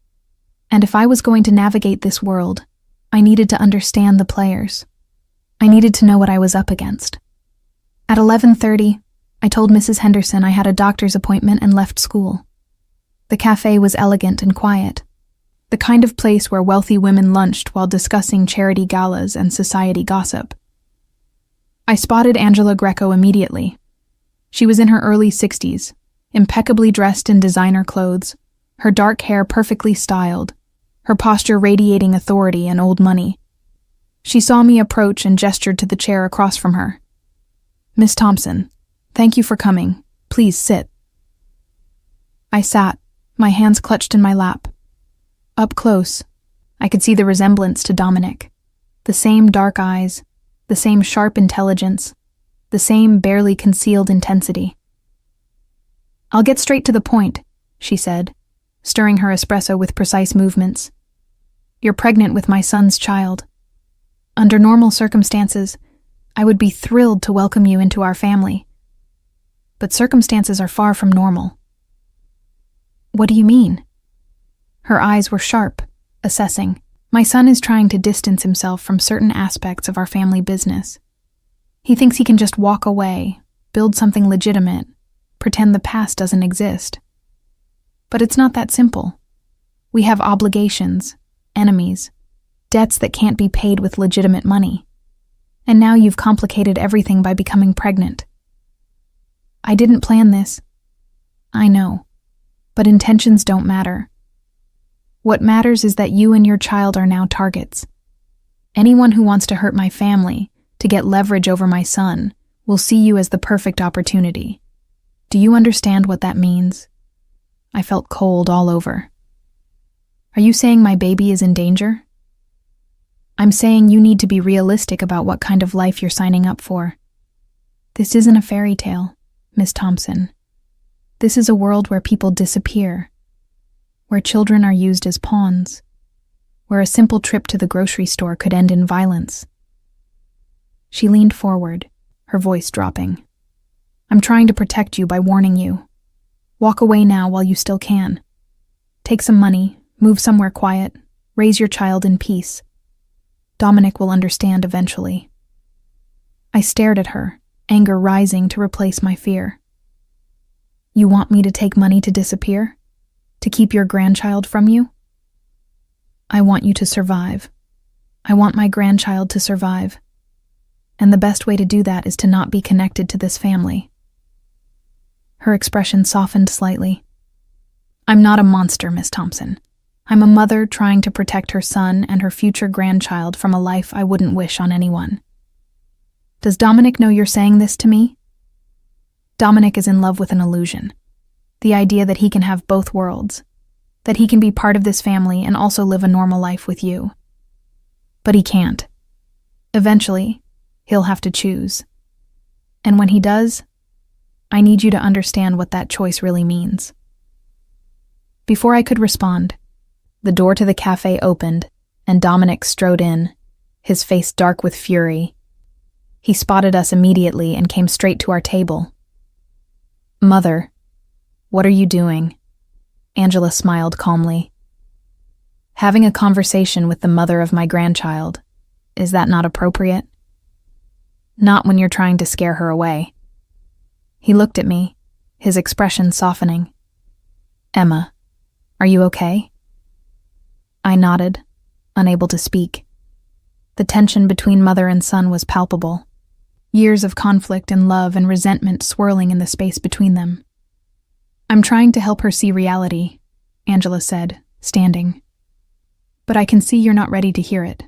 And if I was going to navigate this world, I needed to understand the players. I needed to know what I was up against. At 11:30, I told Mrs. Henderson I had a doctor's appointment and left school. The cafe was elegant and quiet, the kind of place where wealthy women lunched while discussing charity galas and society gossip. I spotted Angela Greco immediately. She was in her early 60s, impeccably dressed in designer clothes, her dark hair perfectly styled, her posture radiating authority and old money. She saw me approach and gestured to the chair across from her. "Miss Thompson, thank you for coming. Please sit." I sat, my hands clutched in my lap. Up close, I could see the resemblance to Dominic. The same dark eyes, the same sharp intelligence, the same barely concealed intensity. "I'll get straight to the point," she said, stirring her espresso with precise movements. "You're pregnant with my son's child. Under normal circumstances, I would be thrilled to welcome you into our family. But circumstances are far from normal." "What do you mean?" Her eyes were sharp, assessing. "My son is trying to distance himself from certain aspects of our family business. He thinks he can just walk away, build something legitimate, pretend the past doesn't exist. But it's not that simple. We have obligations, enemies, debts that can't be paid with legitimate money. And now you've complicated everything by becoming pregnant. I didn't plan this. I know. But intentions don't matter. What matters is that you and your child are now targets. Anyone who wants to hurt my family, to get leverage over my son, will see you as the perfect opportunity. Do you understand what that means?" I felt cold all over. "Are you saying my baby is in danger?" "I'm saying you need to be realistic about what kind of life you're signing up for. This isn't a fairy tale, Miss Thompson. This is a world where people disappear, where children are used as pawns, where a simple trip to the grocery store could end in violence." She leaned forward, her voice dropping. "I'm trying to protect you by warning you. Walk away now while you still can. Take some money, move somewhere quiet, raise your child in peace. Dominic will understand eventually." I stared at her, anger rising to replace my fear. "You want me to take money to disappear? To keep your grandchild from you?" "I want you to survive. I want my grandchild to survive. And the best way to do that is to not be connected to this family." Her expression softened slightly. "I'm not a monster, Miss Thompson. I'm a mother trying to protect her son and her future grandchild from a life I wouldn't wish on anyone. Does Dominic know you're saying this to me?" Dominic is in love with an illusion. The idea that he can have both worlds, that he can be part of this family and also live a normal life with you. But he can't. Eventually, he'll have to choose. And when he does, I need you to understand what that choice really means." Before I could respond, the door to the cafe opened and Dominic strode in, his face dark with fury. He spotted us immediately and came straight to our table. "Mother, what are you doing?" Angela smiled calmly. "Having a conversation with the mother of my grandchild. Is that not appropriate?" "Not when you're trying to scare her away." He looked at me, his expression softening. "Emma, are you okay?" I nodded, unable to speak. The tension between mother and son was palpable. Years of conflict and love and resentment swirling in the space between them. "I'm trying to help her see reality," Angela said, standing. "But I can see you're not ready to hear it.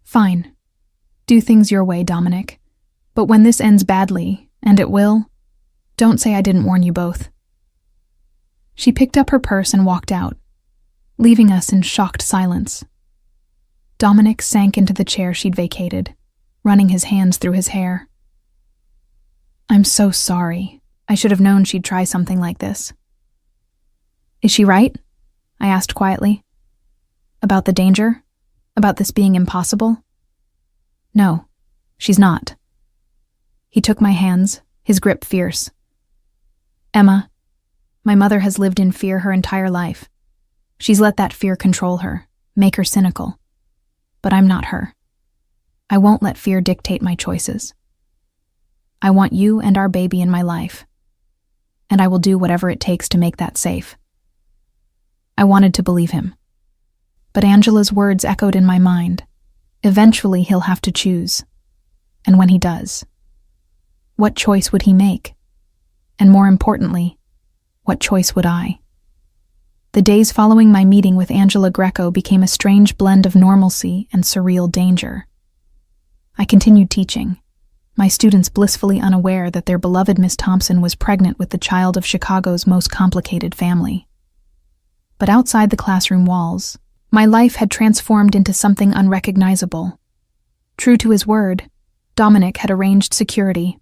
Fine. Do things your way, Dominic. But when this ends badly, and it will, don't say I didn't warn you both." She picked up her purse and walked out, leaving us in shocked silence. Dominic sank into the chair she'd vacated, running his hands through his hair. "I'm so sorry. I should have known she'd try something like this." "Is she right?" I asked quietly. "About the danger? About this being impossible?" "No, she's not." He took my hands, his grip fierce. "Emma, my mother has lived in fear her entire life. She's let that fear control her, make her cynical. But I'm not her. I won't let fear dictate my choices. I want you and our baby in my life, and I will do whatever it takes to make that safe. I wanted to believe him. But Angela's words echoed in my mind. Eventually he'll have to choose. And when he does, what choice would he make? And more importantly, what choice would I? The days following my meeting with Angela Greco became a strange blend of normalcy and surreal danger. I continued teaching, my students blissfully unaware that their beloved Miss Thompson was pregnant with the child of Chicago's most complicated family. But outside the classroom walls, my life had transformed into something unrecognizable. True to his word, Dominic had arranged security.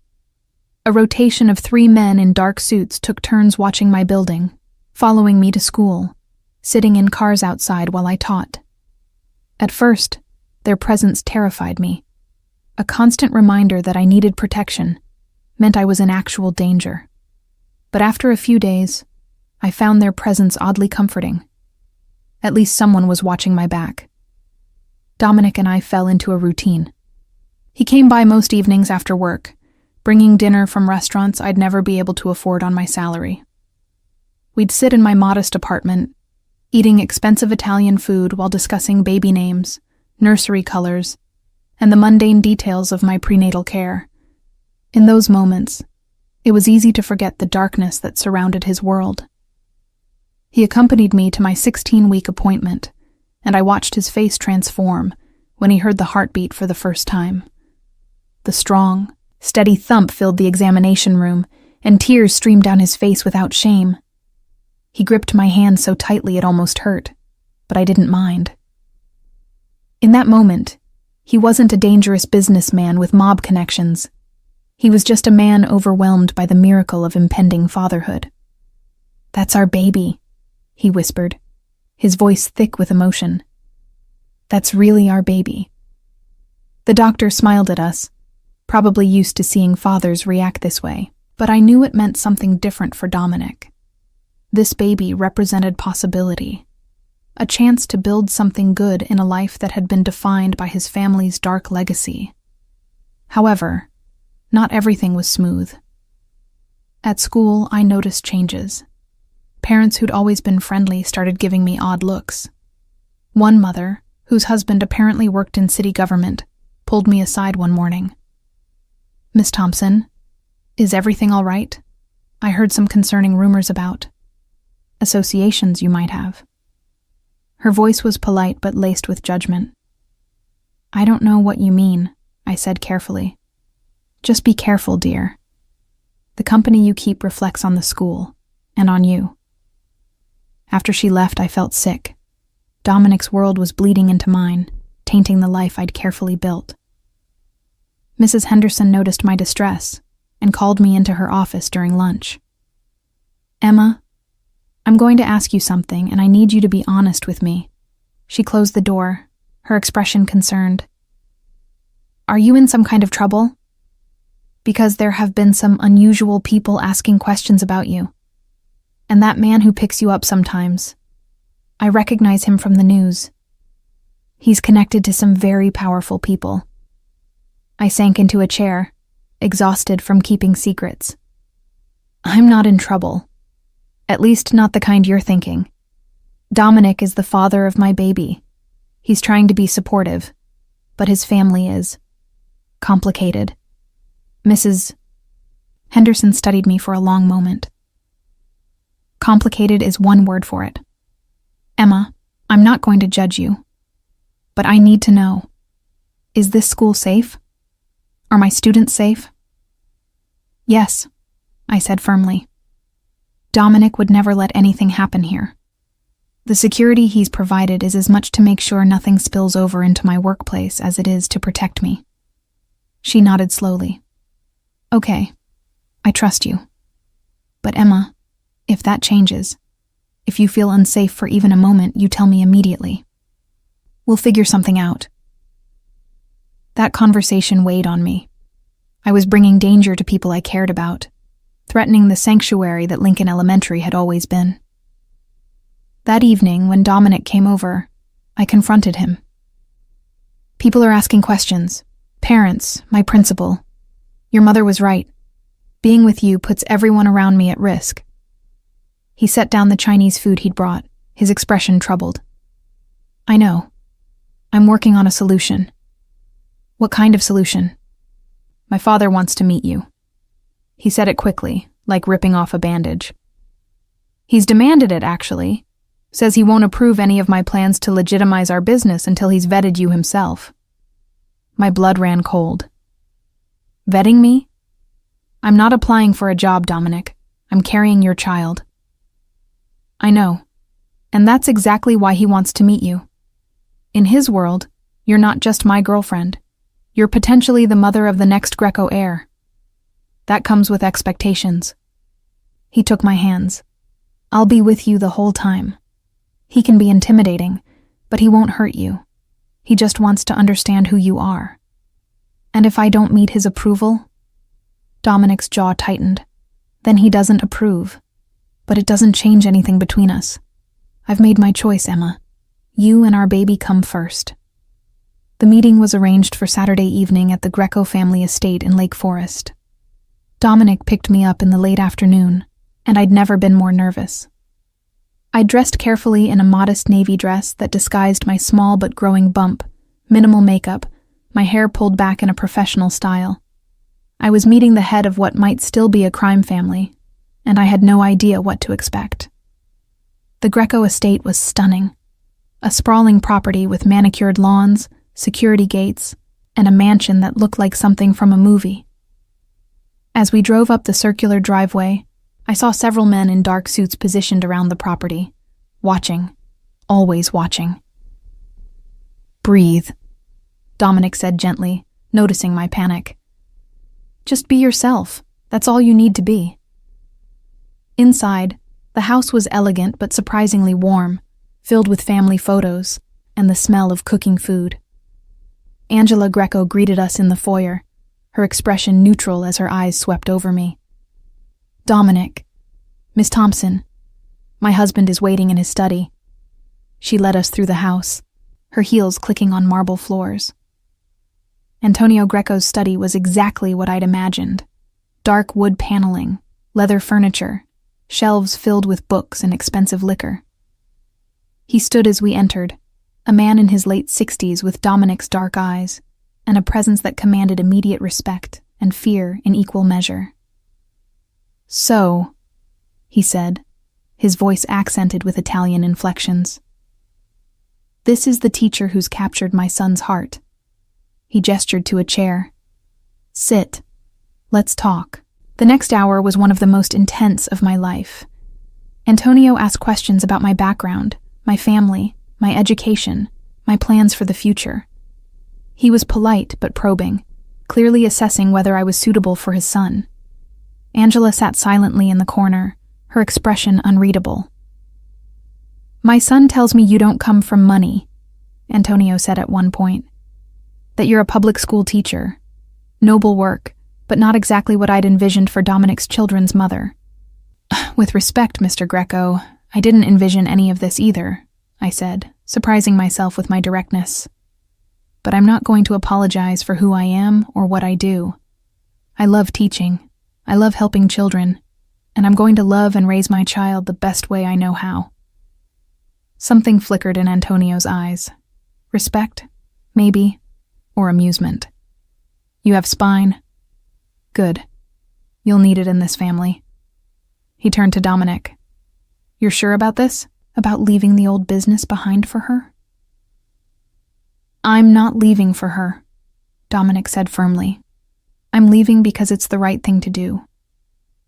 A rotation of 3 men in dark suits took turns watching my building, following me to school, sitting in cars outside while I taught. At first, their presence terrified me. A constant reminder that I needed protection meant I was in actual danger. But after a few days, I found their presence oddly comforting. At least someone was watching my back. Dominic and I fell into a routine. He came by most evenings after work, bringing dinner from restaurants I'd never be able to afford on my salary. We'd sit in my modest apartment, eating expensive Italian food while discussing baby names, nursery colors, and the mundane details of my prenatal care. In those moments, it was easy to forget the darkness that surrounded his world. He accompanied me to my 16-week appointment, and I watched his face transform when he heard the heartbeat for the first time. The strong, steady thump filled the examination room, and tears streamed down his face without shame. He gripped my hand so tightly it almost hurt, but I didn't mind. In that moment, he wasn't a dangerous businessman with mob connections. He was just a man overwhelmed by the miracle of impending fatherhood. "That's our baby," he whispered, his voice thick with emotion. "That's really our baby." The doctor smiled at us, probably used to seeing fathers react this way, but I knew it meant something different for Dominic. This baby represented possibility, a chance to build something good in a life that had been defined by his family's dark legacy. However, not everything was smooth. At school, I noticed changes. Parents who'd always been friendly started giving me odd looks. One mother, whose husband apparently worked in city government, pulled me aside one morning. "Miss Thompson, is everything all right? I heard some concerning rumors about associations you might have." Her voice was polite but laced with judgment. "I don't know what you mean," I said carefully. "Just be careful, dear. The company you keep reflects on the school, and on you." After she left, I felt sick. Dominic's world was bleeding into mine, tainting the life I'd carefully built. Mrs. Henderson noticed my distress and called me into her office during lunch. "Emma, I'm going to ask you something, and I need you to be honest with me." She closed the door, her expression concerned. "Are you in some kind of trouble? Because there have been some unusual people asking questions about you. And that man who picks you up sometimes, I recognize him from the news. He's connected to some very powerful people." I sank into a chair, exhausted from keeping secrets. "I'm not in trouble. At least not the kind you're thinking. Dominic is the father of my baby. He's trying to be supportive, but his family is complicated." Mrs. Henderson studied me for a long moment. "Complicated is one word for it. Emma, I'm not going to judge you, but I need to know, is this school safe? Are my students safe?" "Yes," I said firmly. "Dominic would never let anything happen here. The security he's provided is as much to make sure nothing spills over into my workplace as it is to protect me." She nodded slowly. "Okay, I trust you. But Emma, if that changes, if you feel unsafe for even a moment, you tell me immediately. We'll figure something out." That conversation weighed on me. I was bringing danger to people I cared about, threatening the sanctuary that Lincoln Elementary had always been. That evening, when Dominic came over, I confronted him. People are asking questions. Parents, my principal. Your mother was right. Being with you puts everyone around me at risk. He set down the Chinese food he'd brought, his expression troubled. I know. I'm working on a solution. What kind of solution? My father wants to meet you. He said it quickly, like ripping off a bandage. He's demanded it, actually. Says he won't approve any of my plans to legitimize our business until he's vetted you himself. My blood ran cold. Vetting me? I'm not applying for a job, Dominic. I'm carrying your child. I know. And that's exactly why he wants to meet you. In his world, you're not just my girlfriend. You're potentially the mother of the next Greco heir. That comes with expectations. He took my hands. I'll be with you the whole time. He can be intimidating, but he won't hurt you. He just wants to understand who you are. And if I don't meet his approval? Dominic's jaw tightened. Then he doesn't approve. But it doesn't change anything between us. I've made my choice, Emma. You and our baby come first. The meeting was arranged for Saturday evening at the Greco family estate in Lake Forest. Dominic picked me up in the late afternoon, and I'd never been more nervous. I dressed carefully in a modest navy dress that disguised my small but growing bump, minimal makeup, my hair pulled back in a professional style. I was meeting the head of what might still be a crime family, and I had no idea what to expect. The Greco estate was stunning. A sprawling property with manicured lawns, security gates, and a mansion that looked like something from a movie. As we drove up the circular driveway, I saw several men in dark suits positioned around the property, watching, always watching. Breathe, Dominic said gently, noticing my panic. Just be yourself. That's all you need to be. Inside, the house was elegant but surprisingly warm, filled with family photos and the smell of cooking food. Angela Greco greeted us in the foyer, her expression neutral as her eyes swept over me. Dominic, Miss Thompson, my husband is waiting in his study. She led us through the house, her heels clicking on marble floors. Antonio Greco's study was exactly what I'd imagined. Dark wood paneling, leather furniture, shelves filled with books and expensive liquor. He stood as we entered, a man in his late 60s with Dominic's dark eyes, and a presence that commanded immediate respect and fear in equal measure. So, he said, his voice accented with Italian inflections. This is the teacher who's captured my son's heart. He gestured to a chair. Sit. Let's talk. The next hour was one of the most intense of my life. Antonio asked questions about my background, my family, my education, my plans for the future. He was polite but probing, clearly assessing whether I was suitable for his son. Angela sat silently in the corner, her expression unreadable. My son tells me you don't come from money, Antonio said at one point. That you're a public school teacher. Noble work, but not exactly what I'd envisioned for Dominic's children's mother. With respect, Mr. Greco, I didn't envision any of this either, I said, surprising myself with my directness. But I'm not going to apologize for who I am or what I do. I love teaching. I love helping children, and I'm going to love and raise my child the best way I know how. Something flickered in Antonio's eyes. Respect? Maybe. Or amusement. You have spine? Good. You'll need it in this family. He turned to Dominic. You're sure about this? About leaving the old business behind for her? I'm not leaving for her, Dominic said firmly. I'm leaving because it's the right thing to do.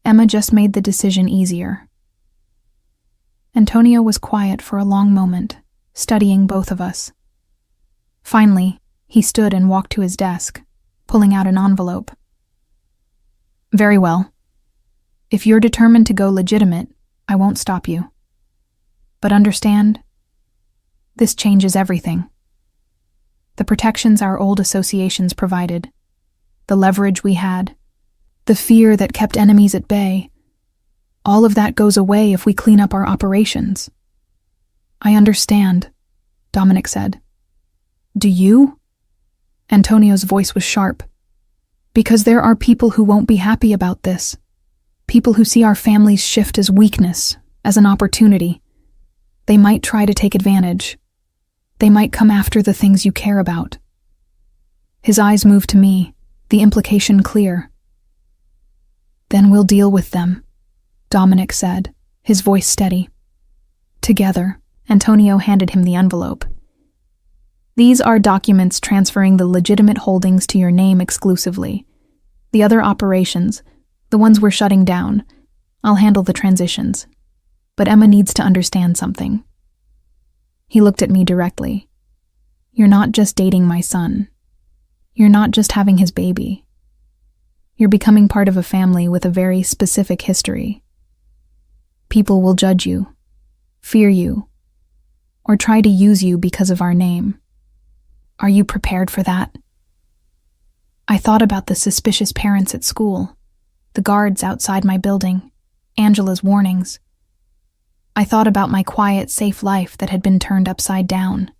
Emma just made the decision easier. Antonio was quiet for a long moment, studying both of us. Finally, he stood and walked to his desk, pulling out an envelope. Very well. If you're determined to go legitimate, I won't stop you. But understand, this changes everything. The protections our old associations provided, the leverage we had, the fear that kept enemies at bay, all of that goes away if we clean up our operations. I understand, Dominic said. Do you? Antonio's voice was sharp. Because there are people who won't be happy about this. People who see our families shift as weakness, as an opportunity. They might try to take advantage. They might come after the things you care about. His eyes moved to me, the implication clear. Then we'll deal with them, Dominic said, his voice steady. Together, Antonio handed him the envelope. These are documents transferring the legitimate holdings to your name exclusively. The other operations, the ones we're shutting down, I'll handle the transitions. But Emma needs to understand something. He looked at me directly. You're not just dating my son. You're not just having his baby. You're becoming part of a family with a very specific history. People will judge you, fear you, or try to use you because of our name. Are you prepared for that? I thought about the suspicious parents at school, the guards outside my building, Angela's warnings. I thought about my quiet, safe life that had been turned upside down.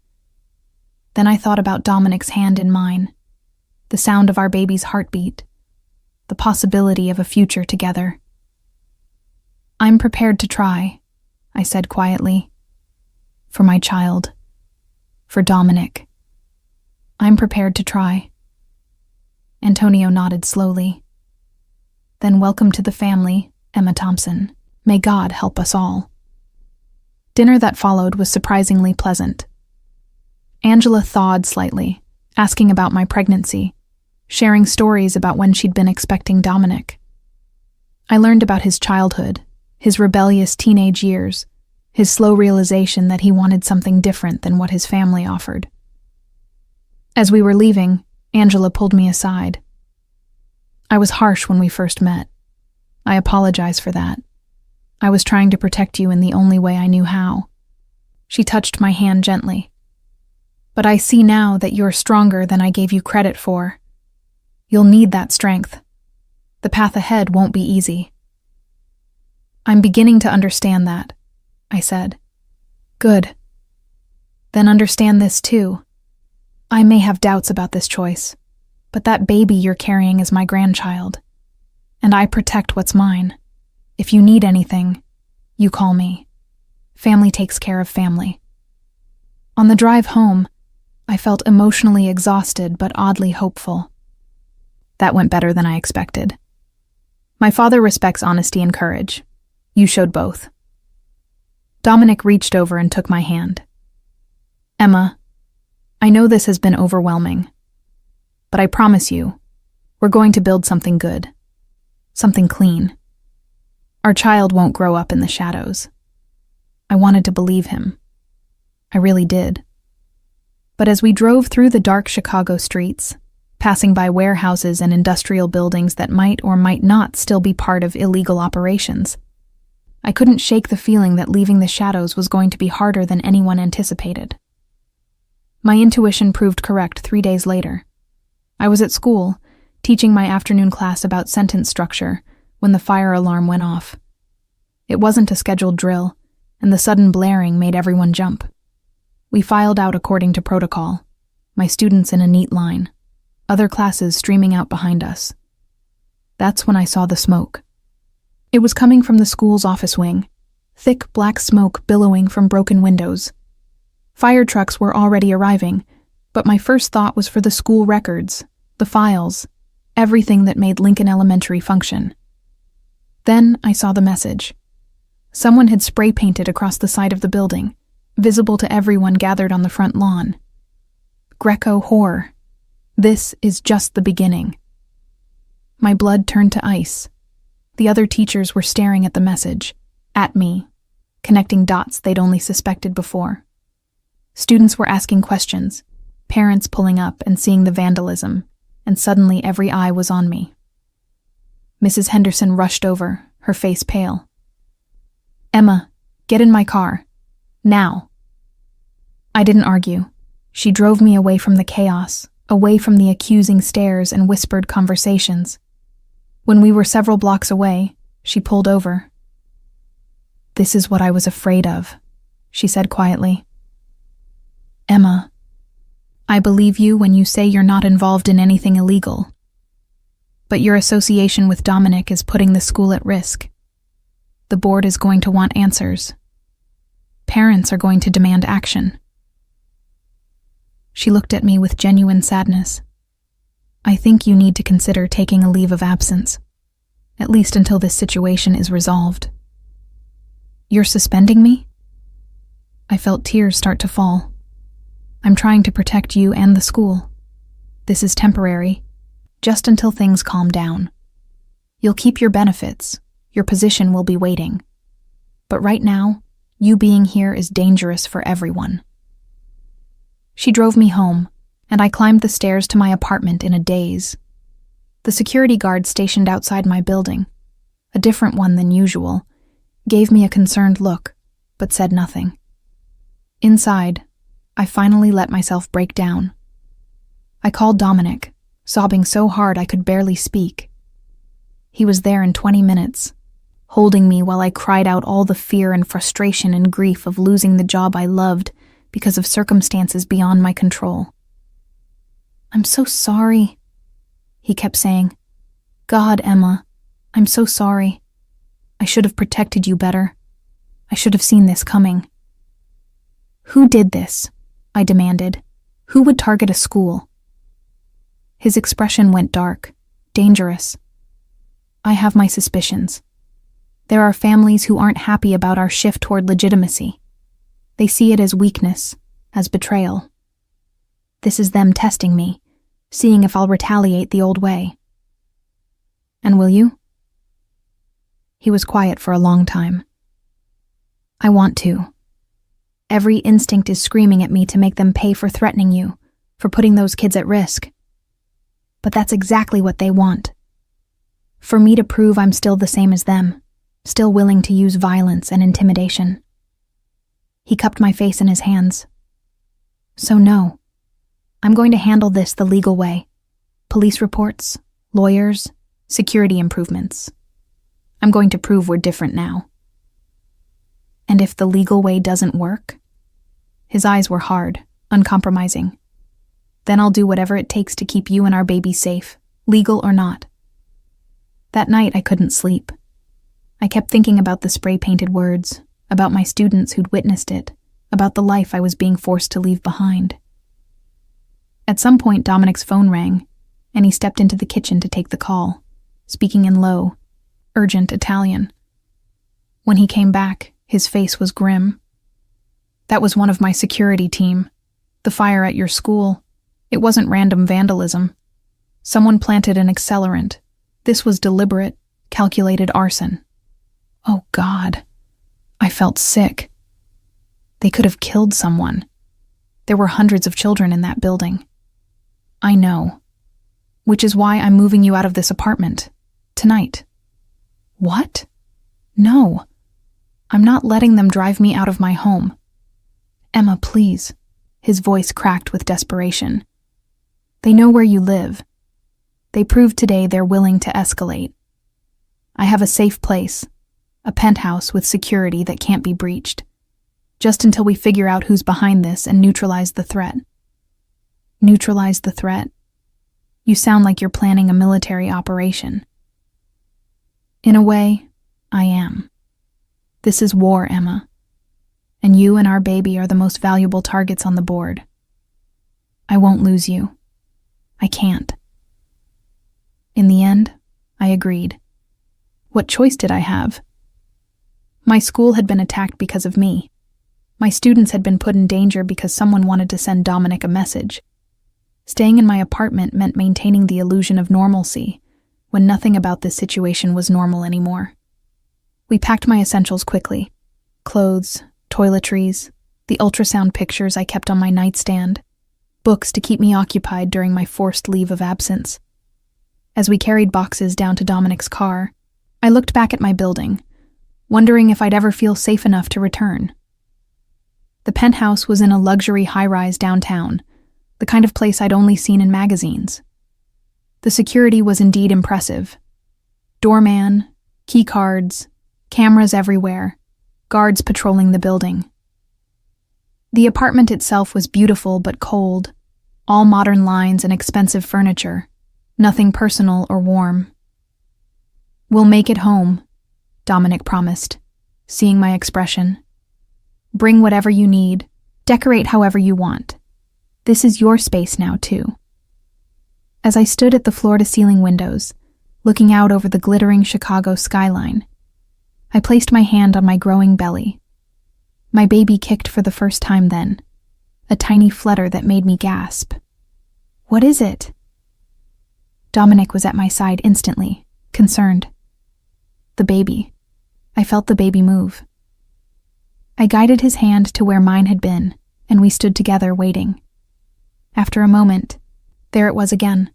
Then I thought about Dominic's hand in mine, the sound of our baby's heartbeat, the possibility of a future together. I'm prepared to try, I said quietly. For my child. For Dominic. I'm prepared to try. Antonio nodded slowly. Then welcome to the family, Emma Thompson. May God help us all. Dinner that followed was surprisingly pleasant. Angela thawed slightly, asking about my pregnancy, sharing stories about when she'd been expecting Dominic. I learned about his childhood, his rebellious teenage years, his slow realization that he wanted something different than what his family offered. As we were leaving, Angela pulled me aside. I was harsh when we first met. I apologize for that. I was trying to protect you in the only way I knew how. She touched my hand gently. But I see now that you're stronger than I gave you credit for. You'll need that strength. The path ahead won't be easy. I'm beginning to understand that, I said. Good. Then understand this too. I may have doubts about this choice, but that baby you're carrying is my grandchild, and I protect what's mine. If you need anything, you call me. Family takes care of family. On the drive home, I felt emotionally exhausted but oddly hopeful. That went better than I expected. My father respects honesty and courage. You showed both. Dominic reached over and took my hand. Emma, I know this has been overwhelming, but I promise you, we're going to build something good, something clean. Our child won't grow up in the shadows. I wanted to believe him. I really did. But as we drove through the dark Chicago streets, passing by warehouses and industrial buildings that might or might not still be part of illegal operations, I couldn't shake the feeling that leaving the shadows was going to be harder than anyone anticipated. My intuition proved correct 3 days later. I was at school, teaching my afternoon class about sentence structure, when the fire alarm went off. It wasn't a scheduled drill, and the sudden blaring made everyone jump. We filed out according to protocol, my students in a neat line, other classes streaming out behind us. That's when I saw the smoke. It was coming from the school's office wing, thick black smoke billowing from broken windows. Fire trucks were already arriving, but my first thought was for the school records, the files, everything that made Lincoln Elementary function. Then I saw the message. Someone had spray painted across the side of the building, visible to everyone gathered on the front lawn. Greco horror. This is just the beginning. My blood turned to ice. The other teachers were staring at the message, at me, connecting dots they'd only suspected before. Students were asking questions, parents pulling up and seeing the vandalism, and suddenly every eye was on me. Mrs. Henderson rushed over, her face pale. Emma, get in my car. Now. I didn't argue. She drove me away from the chaos, away from the accusing stares and whispered conversations. When we were several blocks away, she pulled over. This is what I was afraid of, she said quietly. Emma, I believe you when you say you're not involved in anything illegal. But your association with Dominic is putting the school at risk. The board is going to want answers. Parents are going to demand action. She looked at me with genuine sadness. I think you need to consider taking a leave of absence, at least until this situation is resolved. You're suspending me? I felt tears start to fall. I'm trying to protect you and the school. This is temporary, just until things calm down. You'll keep your benefits. Your position will be waiting. But right now, you being here is dangerous for everyone. She drove me home, and I climbed the stairs to my apartment in a daze. The security guard stationed outside my building, a different one than usual, gave me a concerned look, but said nothing. Inside, I finally let myself break down. I called Dominic, sobbing so hard I could barely speak. He was there in 20 minutes, holding me while I cried out all the fear and frustration and grief of losing the job I loved because of circumstances beyond my control. I'm so sorry, he kept saying. God, Emma, I'm so sorry. I should have protected you better. I should have seen this coming. Who did this? I demanded. Who would target a school? His expression went dark, dangerous. I have my suspicions. There are families who aren't happy about our shift toward legitimacy. They see it as weakness, as betrayal. This is them testing me, seeing if I'll retaliate the old way. And will you? He was quiet for a long time. I want to. Every instinct is screaming at me to make them pay for threatening you, for putting those kids at risk. But that's exactly what they want. For me to prove I'm still the same as them, still willing to use violence and intimidation. He cupped my face in his hands. So no, I'm going to handle this the legal way. Police reports, lawyers, security improvements. I'm going to prove we're different now. And if the legal way doesn't work? His eyes were hard, uncompromising. Then I'll do whatever it takes to keep you and our baby safe, legal or not. That night I couldn't sleep. I kept thinking about the spray-painted words, about my students who'd witnessed it, about the life I was being forced to leave behind. At some point Dominic's phone rang, and he stepped into the kitchen to take the call, speaking in low, urgent Italian. When he came back, his face was grim. That was one of my security team. The fire at your school. It wasn't random vandalism. Someone planted an accelerant. This was deliberate, calculated arson. Oh God. I felt sick. They could have killed someone. There were hundreds of children in that building. I know. Which is why I'm moving you out of this apartment. Tonight. What? No. I'm not letting them drive me out of my home. Emma, please. His voice cracked with desperation. They know where you live. They proved today they're willing to escalate. I have a safe place, a penthouse with security that can't be breached, just until we figure out who's behind this and neutralize the threat. Neutralize the threat? You sound like you're planning a military operation. In a way, I am. This is war, Emma. And you and our baby are the most valuable targets on the board. I won't lose you. I can't. In the end, I agreed. What choice did I have? My school had been attacked because of me. My students had been put in danger because someone wanted to send Dominic a message. Staying in my apartment meant maintaining the illusion of normalcy, when nothing about this situation was normal anymore. We packed my essentials quickly. Clothes, toiletries, the ultrasound pictures I kept on my nightstand, books to keep me occupied during my forced leave of absence. As we carried boxes down to Dominic's car, I looked back at my building, wondering if I'd ever feel safe enough to return. The penthouse was in a luxury high-rise downtown, the kind of place I'd only seen in magazines. The security was indeed impressive. Doorman, key cards, cameras everywhere, guards patrolling the building. The apartment itself was beautiful but cold, all modern lines and expensive furniture, nothing personal or warm. "We'll make it home," Dominic promised, seeing my expression. "Bring whatever you need, decorate however you want. This is your space now, too." As I stood at the floor-to-ceiling windows, looking out over the glittering Chicago skyline, I placed my hand on my growing belly. My baby kicked for the first time then, a tiny flutter that made me gasp. "What is it?" Dominic was at my side instantly, concerned. "The baby." I felt the baby move. I guided his hand to where mine had been, and we stood together waiting. After a moment, there it was again.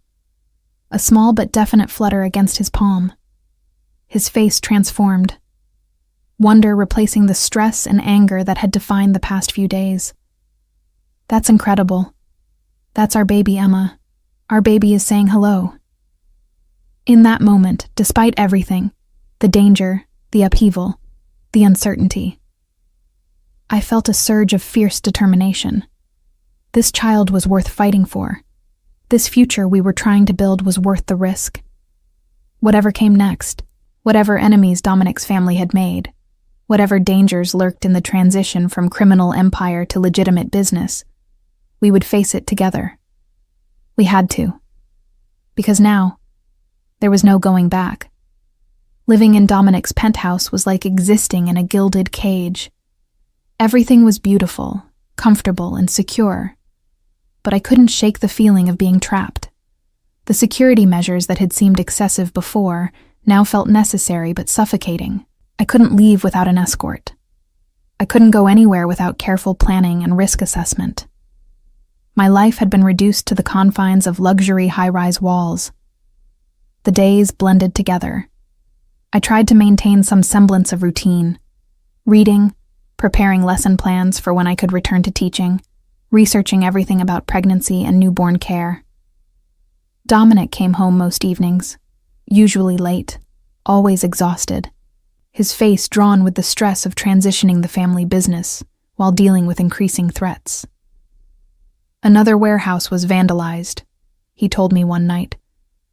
A small but definite flutter against his palm. His face transformed. Wonder replacing the stress and anger that had defined the past few days. "That's incredible. That's our baby, Emma. Our baby is saying hello." In that moment, despite everything, the danger, the upheaval, the uncertainty, I felt a surge of fierce determination. This child was worth fighting for. This future we were trying to build was worth the risk. Whatever came next, whatever enemies Dominic's family had made, whatever dangers lurked in the transition from criminal empire to legitimate business, we would face it together. We had to. Because now, there was no going back. Living in Dominic's penthouse was like existing in a gilded cage. Everything was beautiful, comfortable, and secure. But I couldn't shake the feeling of being trapped. The security measures that had seemed excessive before now felt necessary but suffocating. I couldn't leave without an escort. I couldn't go anywhere without careful planning and risk assessment. My life had been reduced to the confines of luxury high-rise walls. The days blended together. I tried to maintain some semblance of routine. Reading, preparing lesson plans for when I could return to teaching, researching everything about pregnancy and newborn care. Dominic came home most evenings, usually late, always exhausted, his face drawn with the stress of transitioning the family business while dealing with increasing threats. "Another warehouse was vandalized," he told me one night,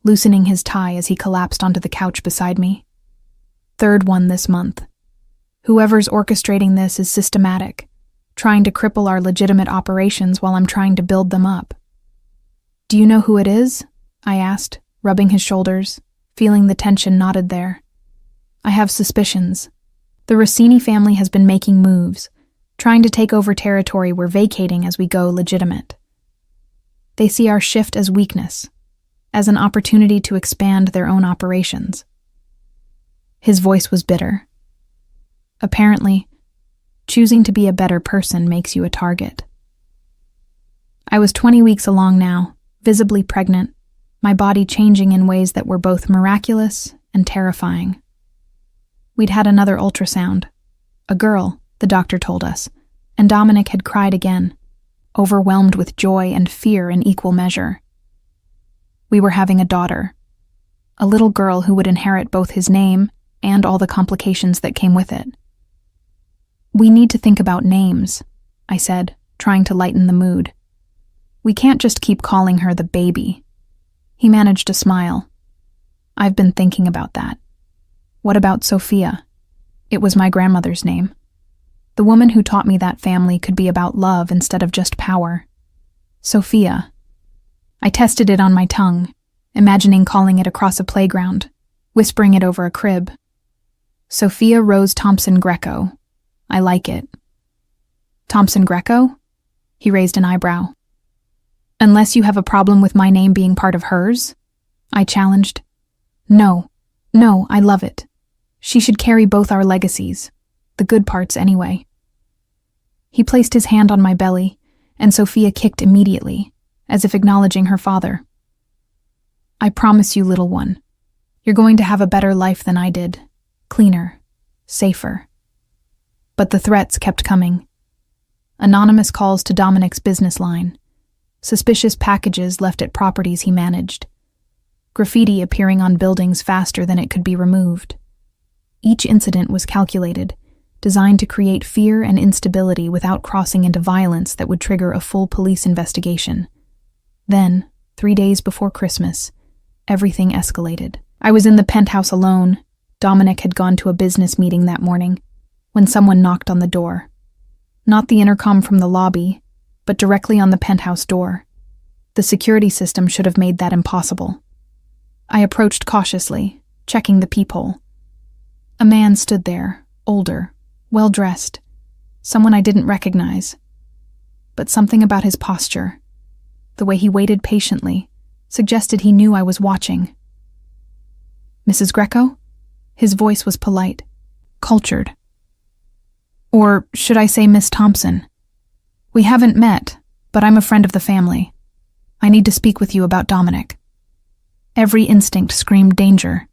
loosening his tie as he collapsed onto the couch beside me. "Third one this month. Whoever's orchestrating this is systematic, trying to cripple our legitimate operations while I'm trying to build them up." "Do you know who it is?" I asked, rubbing his shoulders, feeling the tension knotted there. "I have suspicions. The Rossini family has been making moves, trying to take over territory we're vacating as we go legitimate. They see our shift as weakness, as an opportunity to expand their own operations." His voice was bitter. Apparently, choosing to be a better person makes you a target. I was 20 weeks along now, visibly pregnant, my body changing in ways that were both miraculous and terrifying. We'd had another ultrasound. A girl, the doctor told us, and Dominic had cried again, overwhelmed with joy and fear in equal measure. We were having a daughter, a little girl who would inherit both his name and all the complications that came with it. "We need to think about names," I said, trying to lighten the mood. "We can't just keep calling her the baby." He managed to smile. "I've been thinking about that. What about Sophia? It was my grandmother's name. The woman who taught me that family could be about love instead of just power. Sophia." I tested it on my tongue, imagining calling it across a playground, whispering it over a crib. "Sophia Rose Thompson Greco. I like it." "Thompson Greco?" He raised an eyebrow. "Unless you have a problem with my name being part of hers?" I challenged. No, I love it. She should carry both our legacies, the good parts anyway." He placed his hand on my belly, and Sophia kicked immediately, as if acknowledging her father. "I promise you, little one, you're going to have a better life than I did, cleaner, safer." But the threats kept coming. Anonymous calls to Dominic's business line, suspicious packages left at properties he managed, graffiti appearing on buildings faster than it could be removed. Each incident was calculated, designed to create fear and instability without crossing into violence that would trigger a full police investigation. Then, 3 days before Christmas, everything escalated. I was in the penthouse alone. Dominic had gone to a business meeting that morning when someone knocked on the door. Not the intercom from the lobby, but directly on the penthouse door. The security system should have made that impossible. I approached cautiously, checking the peephole. A man stood there, older, well-dressed, someone I didn't recognize. But something about his posture, the way he waited patiently, suggested he knew I was watching. "Mrs. Greco?" His voice was polite, cultured. Or should I say Miss Thompson? "We haven't met, but I'm a friend of the family. I need to speak with you about Dominic." Every instinct screamed danger.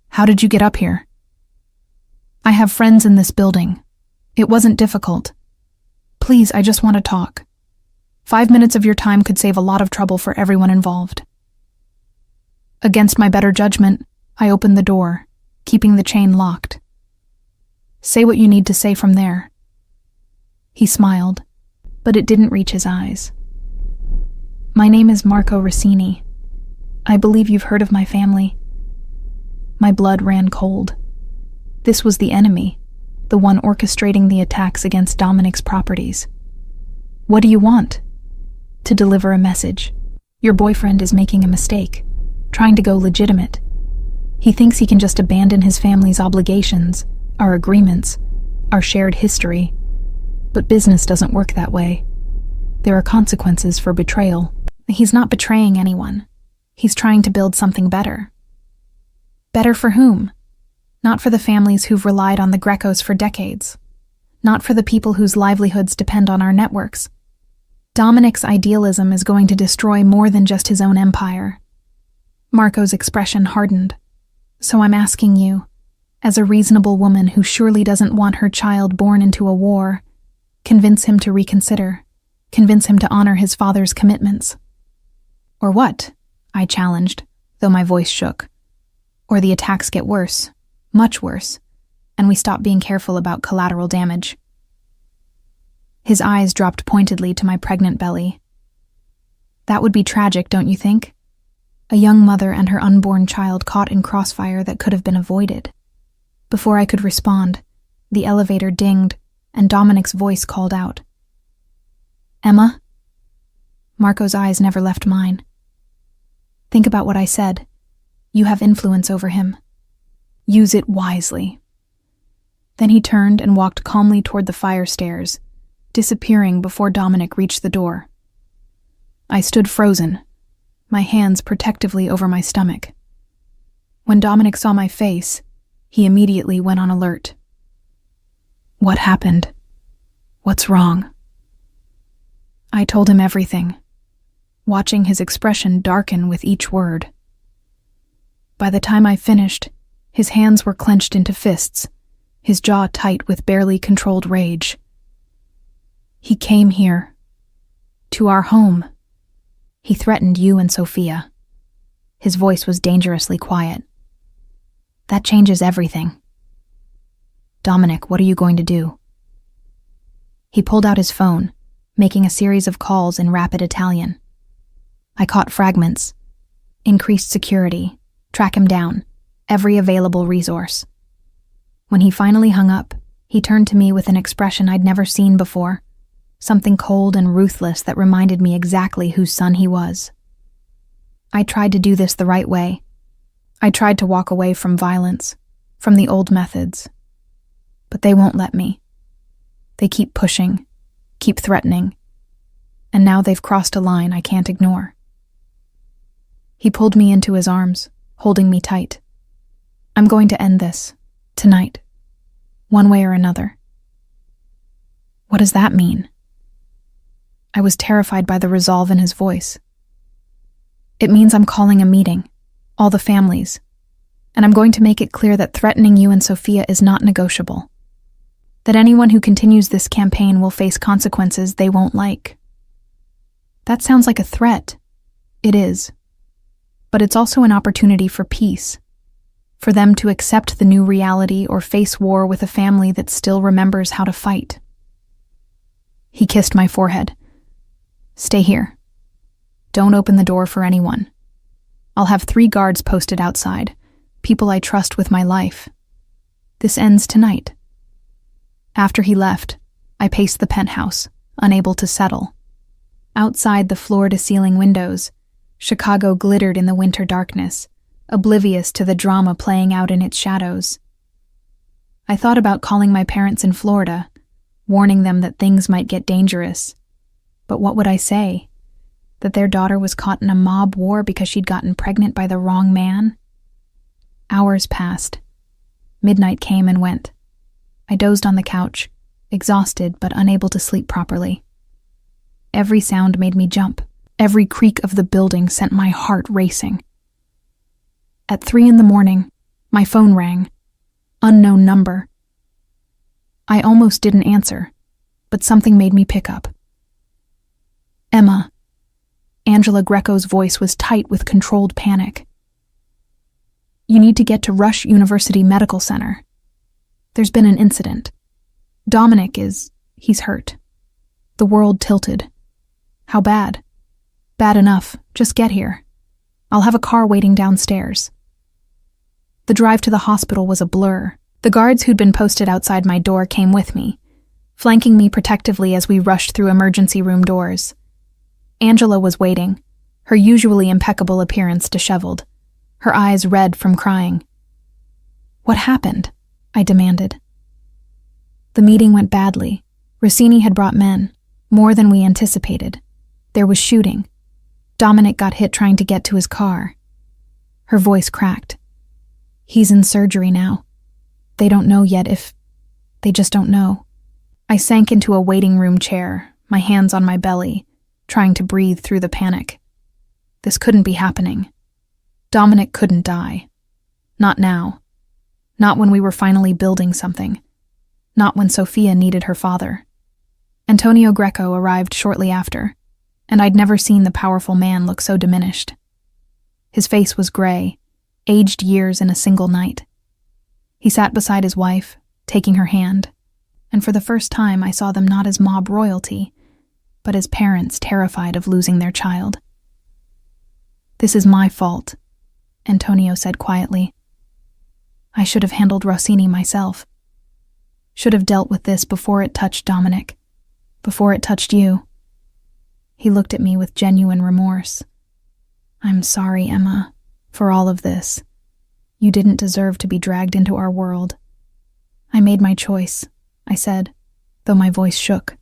"How did you get up here?" "I have friends in this building. It wasn't difficult. Please, I just want to talk. 5 minutes of your time could save a lot of trouble for everyone involved." Against my better judgment, I opened the door, keeping the chain locked. "Say what you need to say from there." He smiled, but it didn't reach his eyes. "My name is Marco Rossini. I believe you've heard of my family." My blood ran cold. This was the enemy, the one orchestrating the attacks against Dominic's properties. "What do you want?" "To deliver a message. Your boyfriend is making a mistake, trying to go legitimate. He thinks he can just abandon his family's obligations, our agreements, our shared history. But business doesn't work that way. There are consequences for betrayal." "He's not betraying anyone. He's trying to build something better." "Better for whom? Not for the families who've relied on the Grecos for decades. Not for the people whose livelihoods depend on our networks. Dominic's idealism is going to destroy more than just his own empire." Marco's expression hardened. "So I'm asking you, as a reasonable woman who surely doesn't want her child born into a war, convince him to reconsider, convince him to honor his father's commitments." "Or what?" I challenged, though my voice shook. "Or the attacks get worse, much worse, and we stop being careful about collateral damage." His eyes dropped pointedly to my pregnant belly. "That would be tragic, don't you think? A young mother and her unborn child caught in crossfire that could have been avoided." Before I could respond, the elevator dinged, and Dominic's voice called out. "Emma?" Marco's eyes never left mine. "Think about what I said. You have influence over him. Use it wisely." Then he turned and walked calmly toward the fire stairs, disappearing before Dominic reached the door. I stood frozen, my hands protectively over my stomach. When Dominic saw my face, he immediately went on alert. "What happened? What's wrong?" I told him everything, watching his expression darken with each word. By the time I finished, his hands were clenched into fists, his jaw tight with barely controlled rage. "He came here. To our home. He threatened you and Sophia." His voice was dangerously quiet. "That changes everything." "Dominic, what are you going to do?" He pulled out his phone, making a series of calls in rapid Italian. I caught fragments. Increased security, track him down, every available resource. When he finally hung up, he turned to me with an expression I'd never seen before, something cold and ruthless that reminded me exactly whose son he was. I tried to do this the right way. I tried to walk away from violence, from the old methods. But they won't let me. They keep pushing, keep threatening, and now they've crossed a line I can't ignore. He pulled me into his arms, holding me tight. "I'm going to end this, tonight, one way or another." "What does that mean?" I was terrified by the resolve in his voice. "It means I'm calling a meeting, all the families, and I'm going to make it clear that threatening you and Sophia is not negotiable. That anyone who continues this campaign will face consequences they won't like." That sounds like a threat. It is. But it's also an opportunity for peace. For them to accept the new reality or face war with a family that still remembers how to fight. He kissed my forehead. Stay here. Don't open the door for anyone. I'll have 3 guards posted outside, people I trust with my life. This ends tonight. After he left, I paced the penthouse, unable to settle. Outside the floor-to-ceiling windows, Chicago glittered in the winter darkness, oblivious to the drama playing out in its shadows. I thought about calling my parents in Florida, warning them that things might get dangerous. But what would I say? That their daughter was caught in a mob war because she'd gotten pregnant by the wrong man? Hours passed. Midnight came and went. I dozed on the couch, exhausted but unable to sleep properly. Every sound made me jump. Every creak of the building sent my heart racing. At 3 a.m, my phone rang. Unknown number. I almost didn't answer, but something made me pick up. Emma. Angela Greco's voice was tight with controlled panic. You need to get to Rush University Medical Center. There's been an incident. He's hurt. The world tilted. How bad? Bad enough. Just get here. I'll have a car waiting downstairs. The drive to the hospital was a blur. The guards who'd been posted outside my door came with me, flanking me protectively as we rushed through emergency room doors. Angela was waiting, her usually impeccable appearance disheveled, her eyes red from crying. What happened? I demanded. The meeting went badly. Rossini had brought men, more than we anticipated. There was shooting. Dominic got hit trying to get to his car. Her voice cracked. He's in surgery now. They don't know yet if... They just don't know. I sank into a waiting room chair, my hands on my belly, trying to breathe through the panic. This couldn't be happening. Dominic couldn't die. Not now. Not when we were finally building something. Not when Sophia needed her father. Antonio Greco arrived shortly after, and I'd never seen the powerful man look so diminished. His face was gray, aged years in a single night. He sat beside his wife, taking her hand, and for the first time I saw them not as mob royalty, but as parents terrified of losing their child. This is my fault, Antonio said quietly. I should have handled Rossini myself. Should have dealt with this before it touched Dominic, before it touched you. He looked at me with genuine remorse. I'm sorry, Emma, for all of this. You didn't deserve to be dragged into our world. I made my choice, I said, though my voice shook.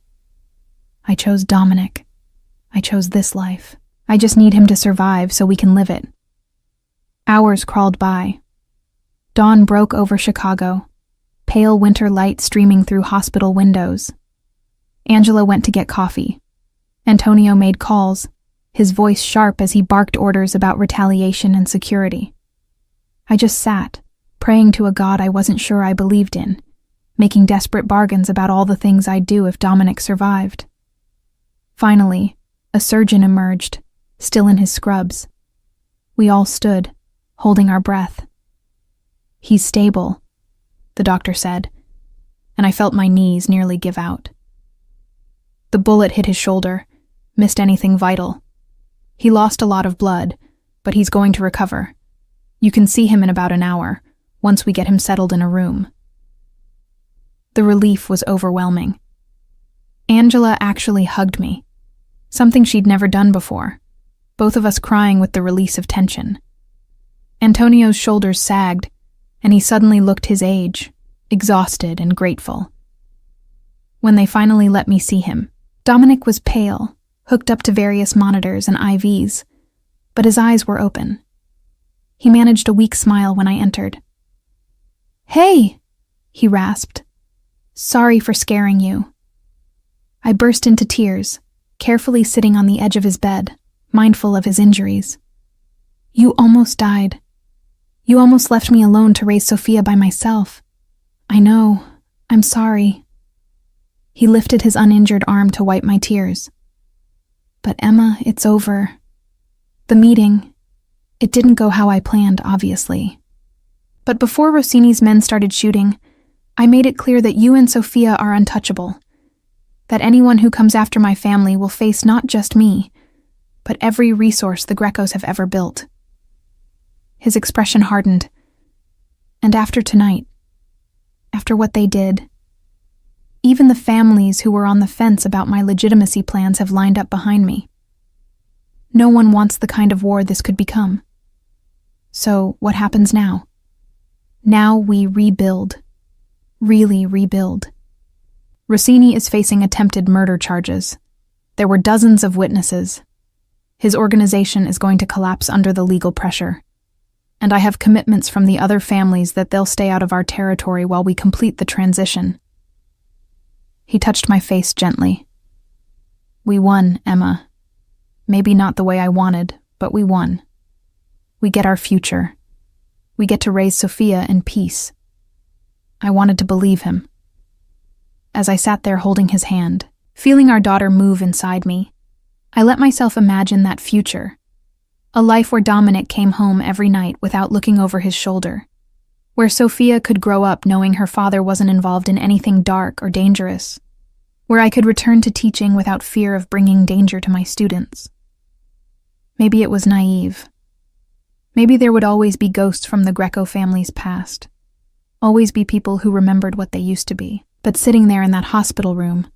I chose Dominic. I chose this life. I just need him to survive so we can live it. Hours crawled by. Dawn broke over Chicago, pale winter light streaming through hospital windows. Angela went to get coffee. Antonio made calls, his voice sharp as he barked orders about retaliation and security. I just sat, praying to a God I wasn't sure I believed in, making desperate bargains about all the things I'd do if Dominic survived. Finally, a surgeon emerged, still in his scrubs. We all stood, holding our breath. He's stable, the doctor said, and I felt my knees nearly give out. The bullet hit his shoulder, missed anything vital. He lost a lot of blood, but he's going to recover. You can see him in about an hour, once we get him settled in a room. The relief was overwhelming. Angela actually hugged me, something she'd never done before, both of us crying with the release of tension. Antonio's shoulders sagged, and he suddenly looked his age, exhausted and grateful. When they finally let me see him, Dominic was pale, hooked up to various monitors and IVs, but his eyes were open. He managed a weak smile when I entered. "Hey," he rasped. "Sorry for scaring you." I burst into tears, carefully sitting on the edge of his bed, mindful of his injuries. "You almost died. You almost left me alone to raise Sophia by myself. I know. I'm sorry." He lifted his uninjured arm to wipe my tears. "But Emma, it's over. The meeting, it didn't go how I planned, obviously. But before Rossini's men started shooting, I made it clear that you and Sophia are untouchable, that anyone who comes after my family will face not just me, but every resource the Grecos have ever built. His expression hardened. And after tonight, after what they did, even the families who were on the fence about my legitimacy plans have lined up behind me. No one wants the kind of war this could become. So what happens now? Now we rebuild. Really rebuild. Rossini is facing attempted murder charges. There were dozens of witnesses. His organization is going to collapse under the legal pressure. And I have commitments from the other families that they'll stay out of our territory while we complete the transition. He touched my face gently. We won, Emma. Maybe not the way I wanted, but we won. We get our future. We get to raise Sophia in peace. I wanted to believe him. As I sat there holding his hand, feeling our daughter move inside me, I let myself imagine that future. A life where Dominic came home every night without looking over his shoulder. Where Sophia could grow up knowing her father wasn't involved in anything dark or dangerous. Where I could return to teaching without fear of bringing danger to my students. Maybe it was naive. Maybe there would always be ghosts from the Greco family's past. Always be people who remembered what they used to be. But sitting there in that hospital room,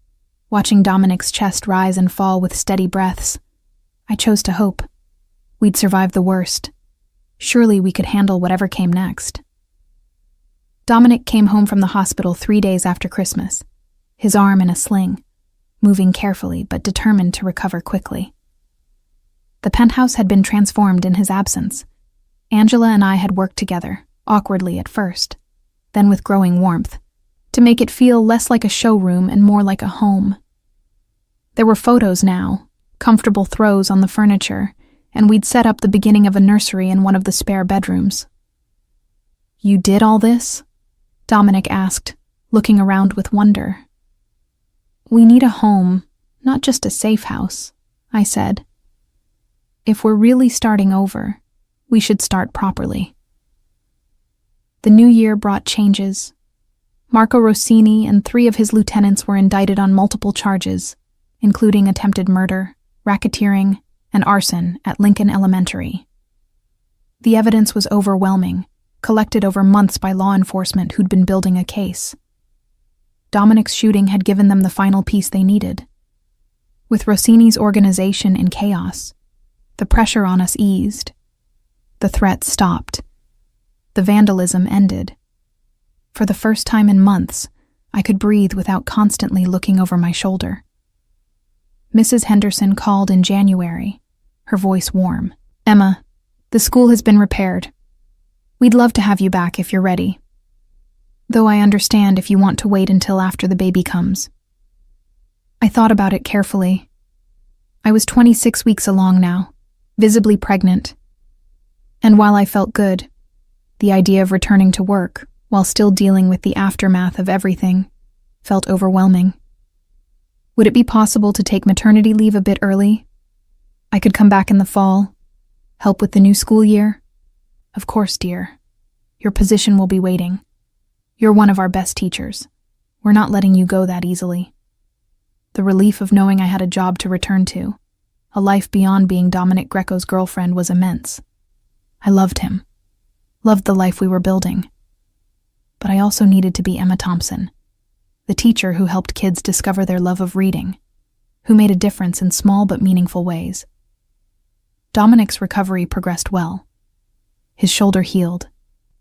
watching Dominic's chest rise and fall with steady breaths, I chose to hope. We'd survive the worst. Surely we could handle whatever came next. Dominic came home from the hospital 3 days after Christmas, his arm in a sling, moving carefully but determined to recover quickly. The penthouse had been transformed in his absence. Angela and I had worked together, awkwardly at first, then with growing warmth, to make it feel less like a showroom and more like a home. There were photos now, comfortable throws on the furniture, and we'd set up the beginning of a nursery in one of the spare bedrooms. You did all this? Dominic asked, looking around with wonder. We need a home, not just a safe house, I said. If we're really starting over, we should start properly. The new year brought changes. Marco Rossini and 3 of his lieutenants were indicted on multiple charges, including attempted murder, racketeering, and arson at Lincoln Elementary. The evidence was overwhelming, collected over months by law enforcement who'd been building a case. Dominic's shooting had given them the final piece they needed. With Rossini's organization in chaos, the pressure on us eased. The threats stopped. The vandalism ended. For the first time in months, I could breathe without constantly looking over my shoulder. Mrs. Henderson called in January, her voice warm. Emma, the school has been repaired. We'd love to have you back if you're ready. Though I understand if you want to wait until after the baby comes. I thought about it carefully. I was 26 weeks along now, visibly pregnant. And while I felt good, the idea of returning to work, while still dealing with the aftermath of everything, felt overwhelming. Would it be possible to take maternity leave a bit early? I could come back in the fall, help with the new school year. Of course, dear. Your position will be waiting. You're one of our best teachers. We're not letting you go that easily. The relief of knowing I had a job to return to, a life beyond being Dominic Greco's girlfriend, was immense. I loved him. Loved the life we were building. But I also needed to be Emma Thompson, the teacher who helped kids discover their love of reading, who made a difference in small but meaningful ways. Dominic's recovery progressed well. His shoulder healed,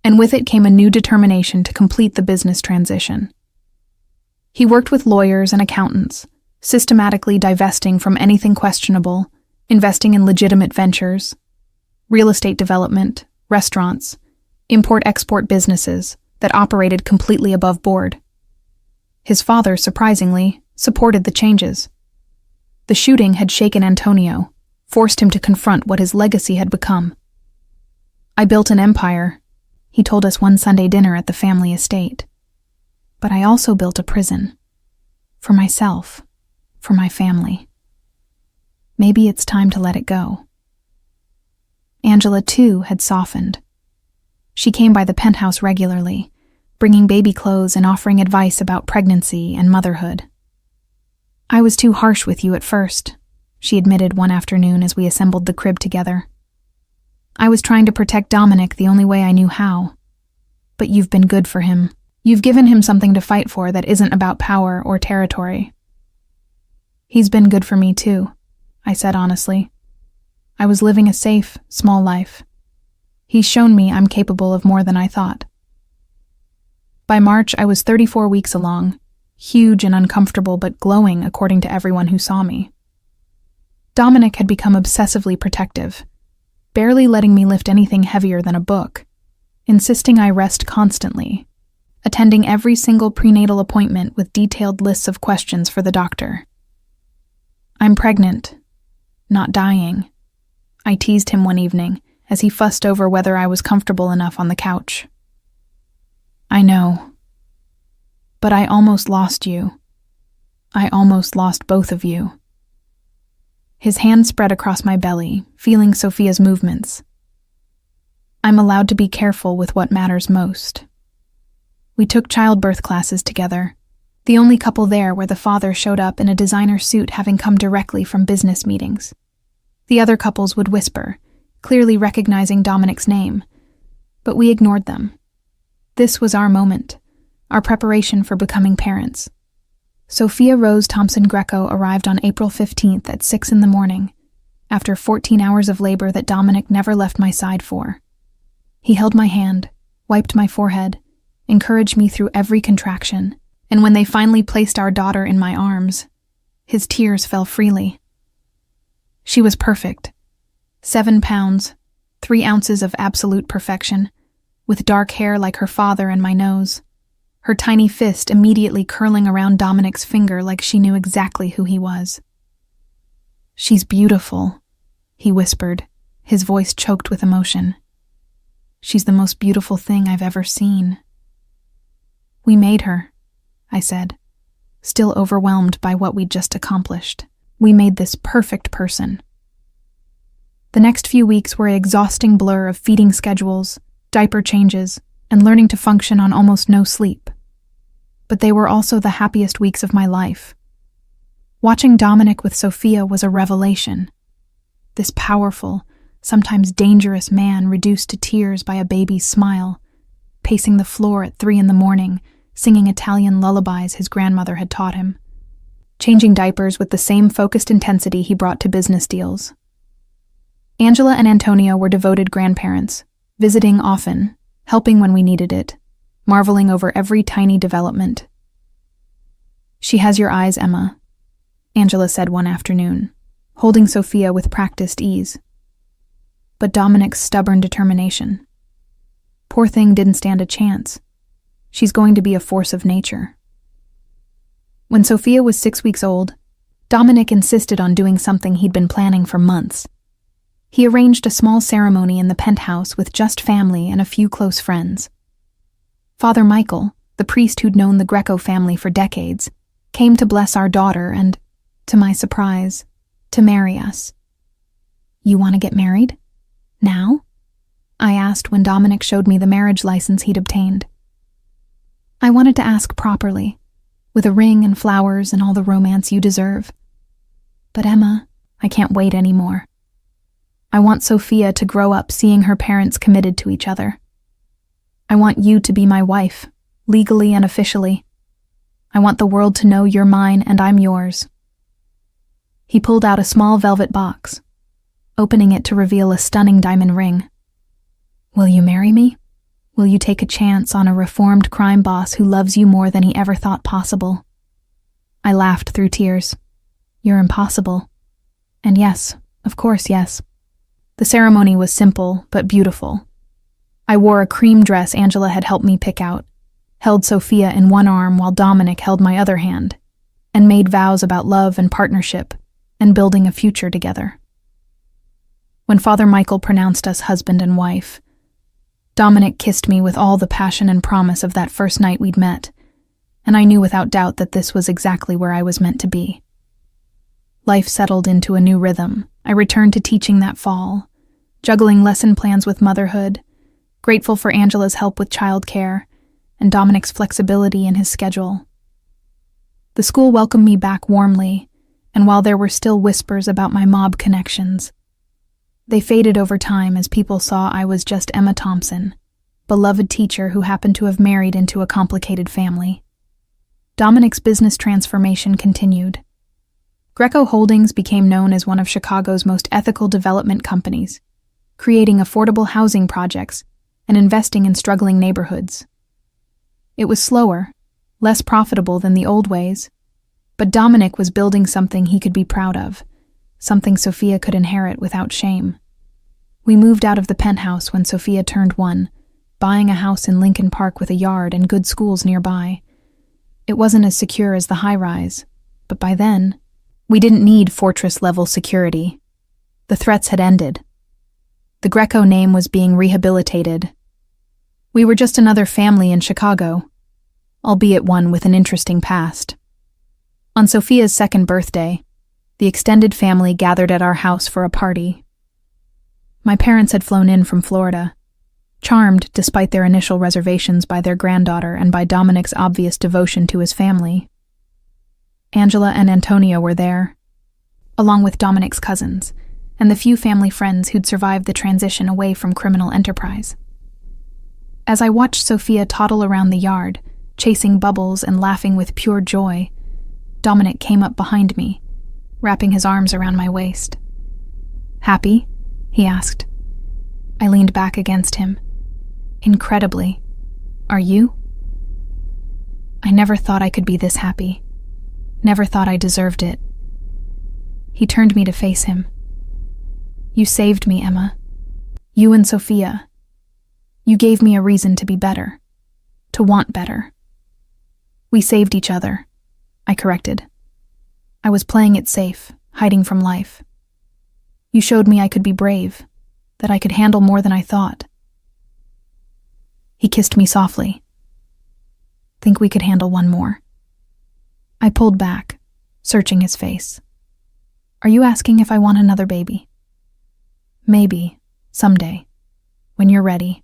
and with it came a new determination to complete the business transition. He worked with lawyers and accountants, systematically divesting from anything questionable, investing in legitimate ventures, real estate development, restaurants, import-export businesses that operated completely above board. His father, surprisingly, supported the changes. The shooting had shaken Antonio, forced him to confront what his legacy had become. I built an empire, he told us one Sunday dinner at the family estate. But I also built a prison. For myself, for my family. Maybe it's time to let it go. Angela, too, had softened. She came by the penthouse regularly, bringing baby clothes and offering advice about pregnancy and motherhood. "I was too harsh with you at first," she admitted one afternoon as we assembled the crib together. "I was trying to protect Dominic the only way I knew how. But you've been good for him. You've given him something to fight for that isn't about power or territory." "He's been good for me too," I said honestly. "I was living a safe, small life. He's shown me I'm capable of more than I thought." By March, I was 34 weeks along, huge and uncomfortable but glowing according to everyone who saw me. Dominic had become obsessively protective, barely letting me lift anything heavier than a book, insisting I rest constantly, attending every single prenatal appointment with detailed lists of questions for the doctor. "I'm pregnant, not dying," I teased him one evening as he fussed over whether I was comfortable enough on the couch. "I know. But I almost lost you. I almost lost both of you." His hand spread across my belly, feeling Sophia's movements. "I'm allowed to be careful with what matters most." We took childbirth classes together, the only couple there where the father showed up in a designer suit having come directly from business meetings. The other couples would whisper, clearly recognizing Dominic's name, but we ignored them. This was our moment, our preparation for becoming parents. Sophia Rose Thompson Greco arrived on April 15th at 6 in the morning, after 14 hours of labor that Dominic never left my side for. He held my hand, wiped my forehead, encouraged me through every contraction, and when they finally placed our daughter in my arms, his tears fell freely. She was perfect. 7 pounds, 3 ounces of absolute perfection, with dark hair like her father and my nose, her tiny fist immediately curling around Dominic's finger like she knew exactly who he was. "She's beautiful," he whispered, his voice choked with emotion. "She's the most beautiful thing I've ever seen." "We made her," I said, still overwhelmed by what we'd just accomplished. "We made this perfect person." The next few weeks were an exhausting blur of feeding schedules, diaper changes, and learning to function on almost no sleep. But they were also the happiest weeks of my life. Watching Dominic with Sophia was a revelation. This powerful, sometimes dangerous man reduced to tears by a baby's smile, pacing the floor at 3 in the morning, singing Italian lullabies his grandmother had taught him, changing diapers with the same focused intensity he brought to business deals. Angela and Antonio were devoted grandparents, visiting often, helping when we needed it, marveling over every tiny development. "She has your eyes, Emma," Angela said one afternoon, holding Sophia with practiced ease. But Dominic's stubborn determination. Poor thing didn't stand a chance. She's going to be a force of nature. When Sophia was 6 weeks old, Dominic insisted on doing something he'd been planning for months. He arranged a small ceremony in the penthouse with just family and a few close friends. Father Michael, the priest who'd known the Greco family for decades, came to bless our daughter and, to my surprise, to marry us. "You want to get married? Now?" I asked when Dominic showed me the marriage license he'd obtained. "I wanted to ask properly, with a ring and flowers and all the romance you deserve. But Emma, I can't wait anymore. I want Sophia to grow up seeing her parents committed to each other. I want you to be my wife, legally and officially. I want the world to know you're mine and I'm yours." He pulled out a small velvet box, opening it to reveal a stunning diamond ring. "Will you marry me? Will you take a chance on a reformed crime boss who loves you more than he ever thought possible?" I laughed through tears. "You're impossible." And yes, of course, yes. The ceremony was simple but beautiful. I wore a cream dress Angela had helped me pick out, held Sophia in one arm while Dominic held my other hand, and made vows about love and partnership and building a future together. When Father Michael pronounced us husband and wife, Dominic kissed me with all the passion and promise of that first night we'd met, and I knew without doubt that this was exactly where I was meant to be. Life settled into a new rhythm. I returned to teaching that fall, juggling lesson plans with motherhood, grateful for Angela's help with childcare and Dominic's flexibility in his schedule. The school welcomed me back warmly, and while there were still whispers about my mob connections, they faded over time as people saw I was just Emma Thompson, beloved teacher who happened to have married into a complicated family. Dominic's business transformation continued. Greco Holdings became known as one of Chicago's most ethical development companies, creating affordable housing projects and investing in struggling neighborhoods. It was slower, less profitable than the old ways, but Dominic was building something he could be proud of, something Sophia could inherit without shame. We moved out of the penthouse when Sophia turned 1, buying a house in Lincoln Park with a yard and good schools nearby. It wasn't as secure as the high-rise, but by then, we didn't need fortress-level security. The threats had ended. The Greco name was being rehabilitated. We were just another family in Chicago, albeit one with an interesting past. On Sophia's 2nd birthday, the extended family gathered at our house for a party. My parents had flown in from Florida, charmed despite their initial reservations by their granddaughter and by Dominic's obvious devotion to his family. Angela and Antonio were there, along with Dominic's cousins, and the few family friends who'd survived the transition away from criminal enterprise. As I watched Sophia toddle around the yard, chasing bubbles and laughing with pure joy, Dominic came up behind me, wrapping his arms around my waist. "Happy?" he asked. I leaned back against him. "Incredibly. Are you?" I never thought I could be this happy. Never thought I deserved it. He turned me to face him. "You saved me, Emma. You and Sophia. You gave me a reason to be better, to want better." "We saved each other," I corrected. "I was playing it safe, hiding from life. You showed me I could be brave, that I could handle more than I thought." He kissed me softly. "Think we could handle one more?" I pulled back, searching his face. "Are you asking if I want another baby?" "Maybe, someday, when you're ready.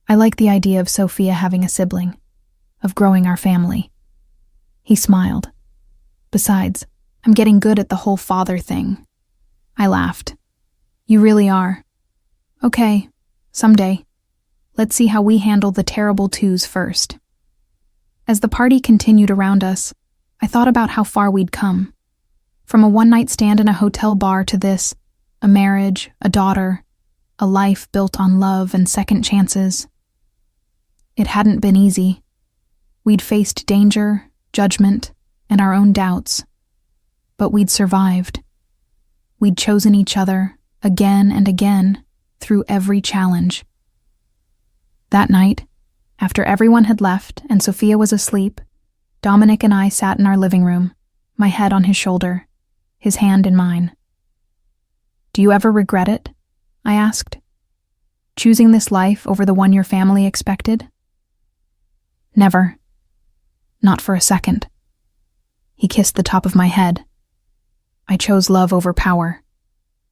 I like the idea of Sophia having a sibling, of growing our family." He smiled. "Besides, I'm getting good at the whole father thing." I laughed. "You really are. Okay, someday. Let's see how we handle the terrible twos first." As the party continued around us, I thought about how far we'd come. From a one-night stand in a hotel bar to this, a marriage, a daughter, a life built on love and second chances. It hadn't been easy. We'd faced danger, judgment, and our own doubts. But we'd survived. We'd chosen each other, again and again, through every challenge. That night, after everyone had left and Sophia was asleep, Dominic and I sat in our living room, my head on his shoulder, his hand in mine. "Do you ever regret it?" I asked. "Choosing this life over the one your family expected?" "Never. Not for a second." He kissed the top of my head. "I chose love over power.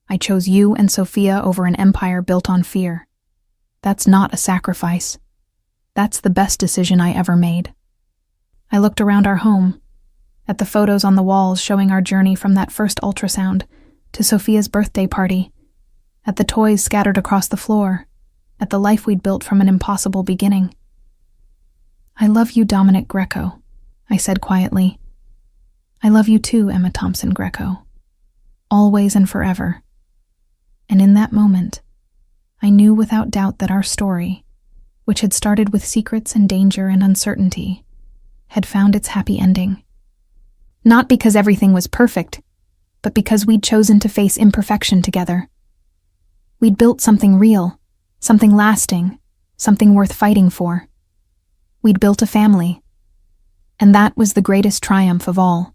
I chose you and Sophia over an empire built on fear. That's not a sacrifice. That's the best decision I ever made." I looked around our home, at the photos on the walls showing our journey from that first ultrasound to Sophia's birthday party, at the toys scattered across the floor, at the life we'd built from an impossible beginning. "I love you, Dominic Greco," I said quietly. "I love you too, Emma Thompson Greco. Always and forever." And in that moment, I knew without doubt that our story, which had started with secrets and danger and uncertainty, had found its happy ending. Not because everything was perfect, but because we'd chosen to face imperfection together. We'd built something real, something lasting, something worth fighting for. We'd built a family. And that was the greatest triumph of all.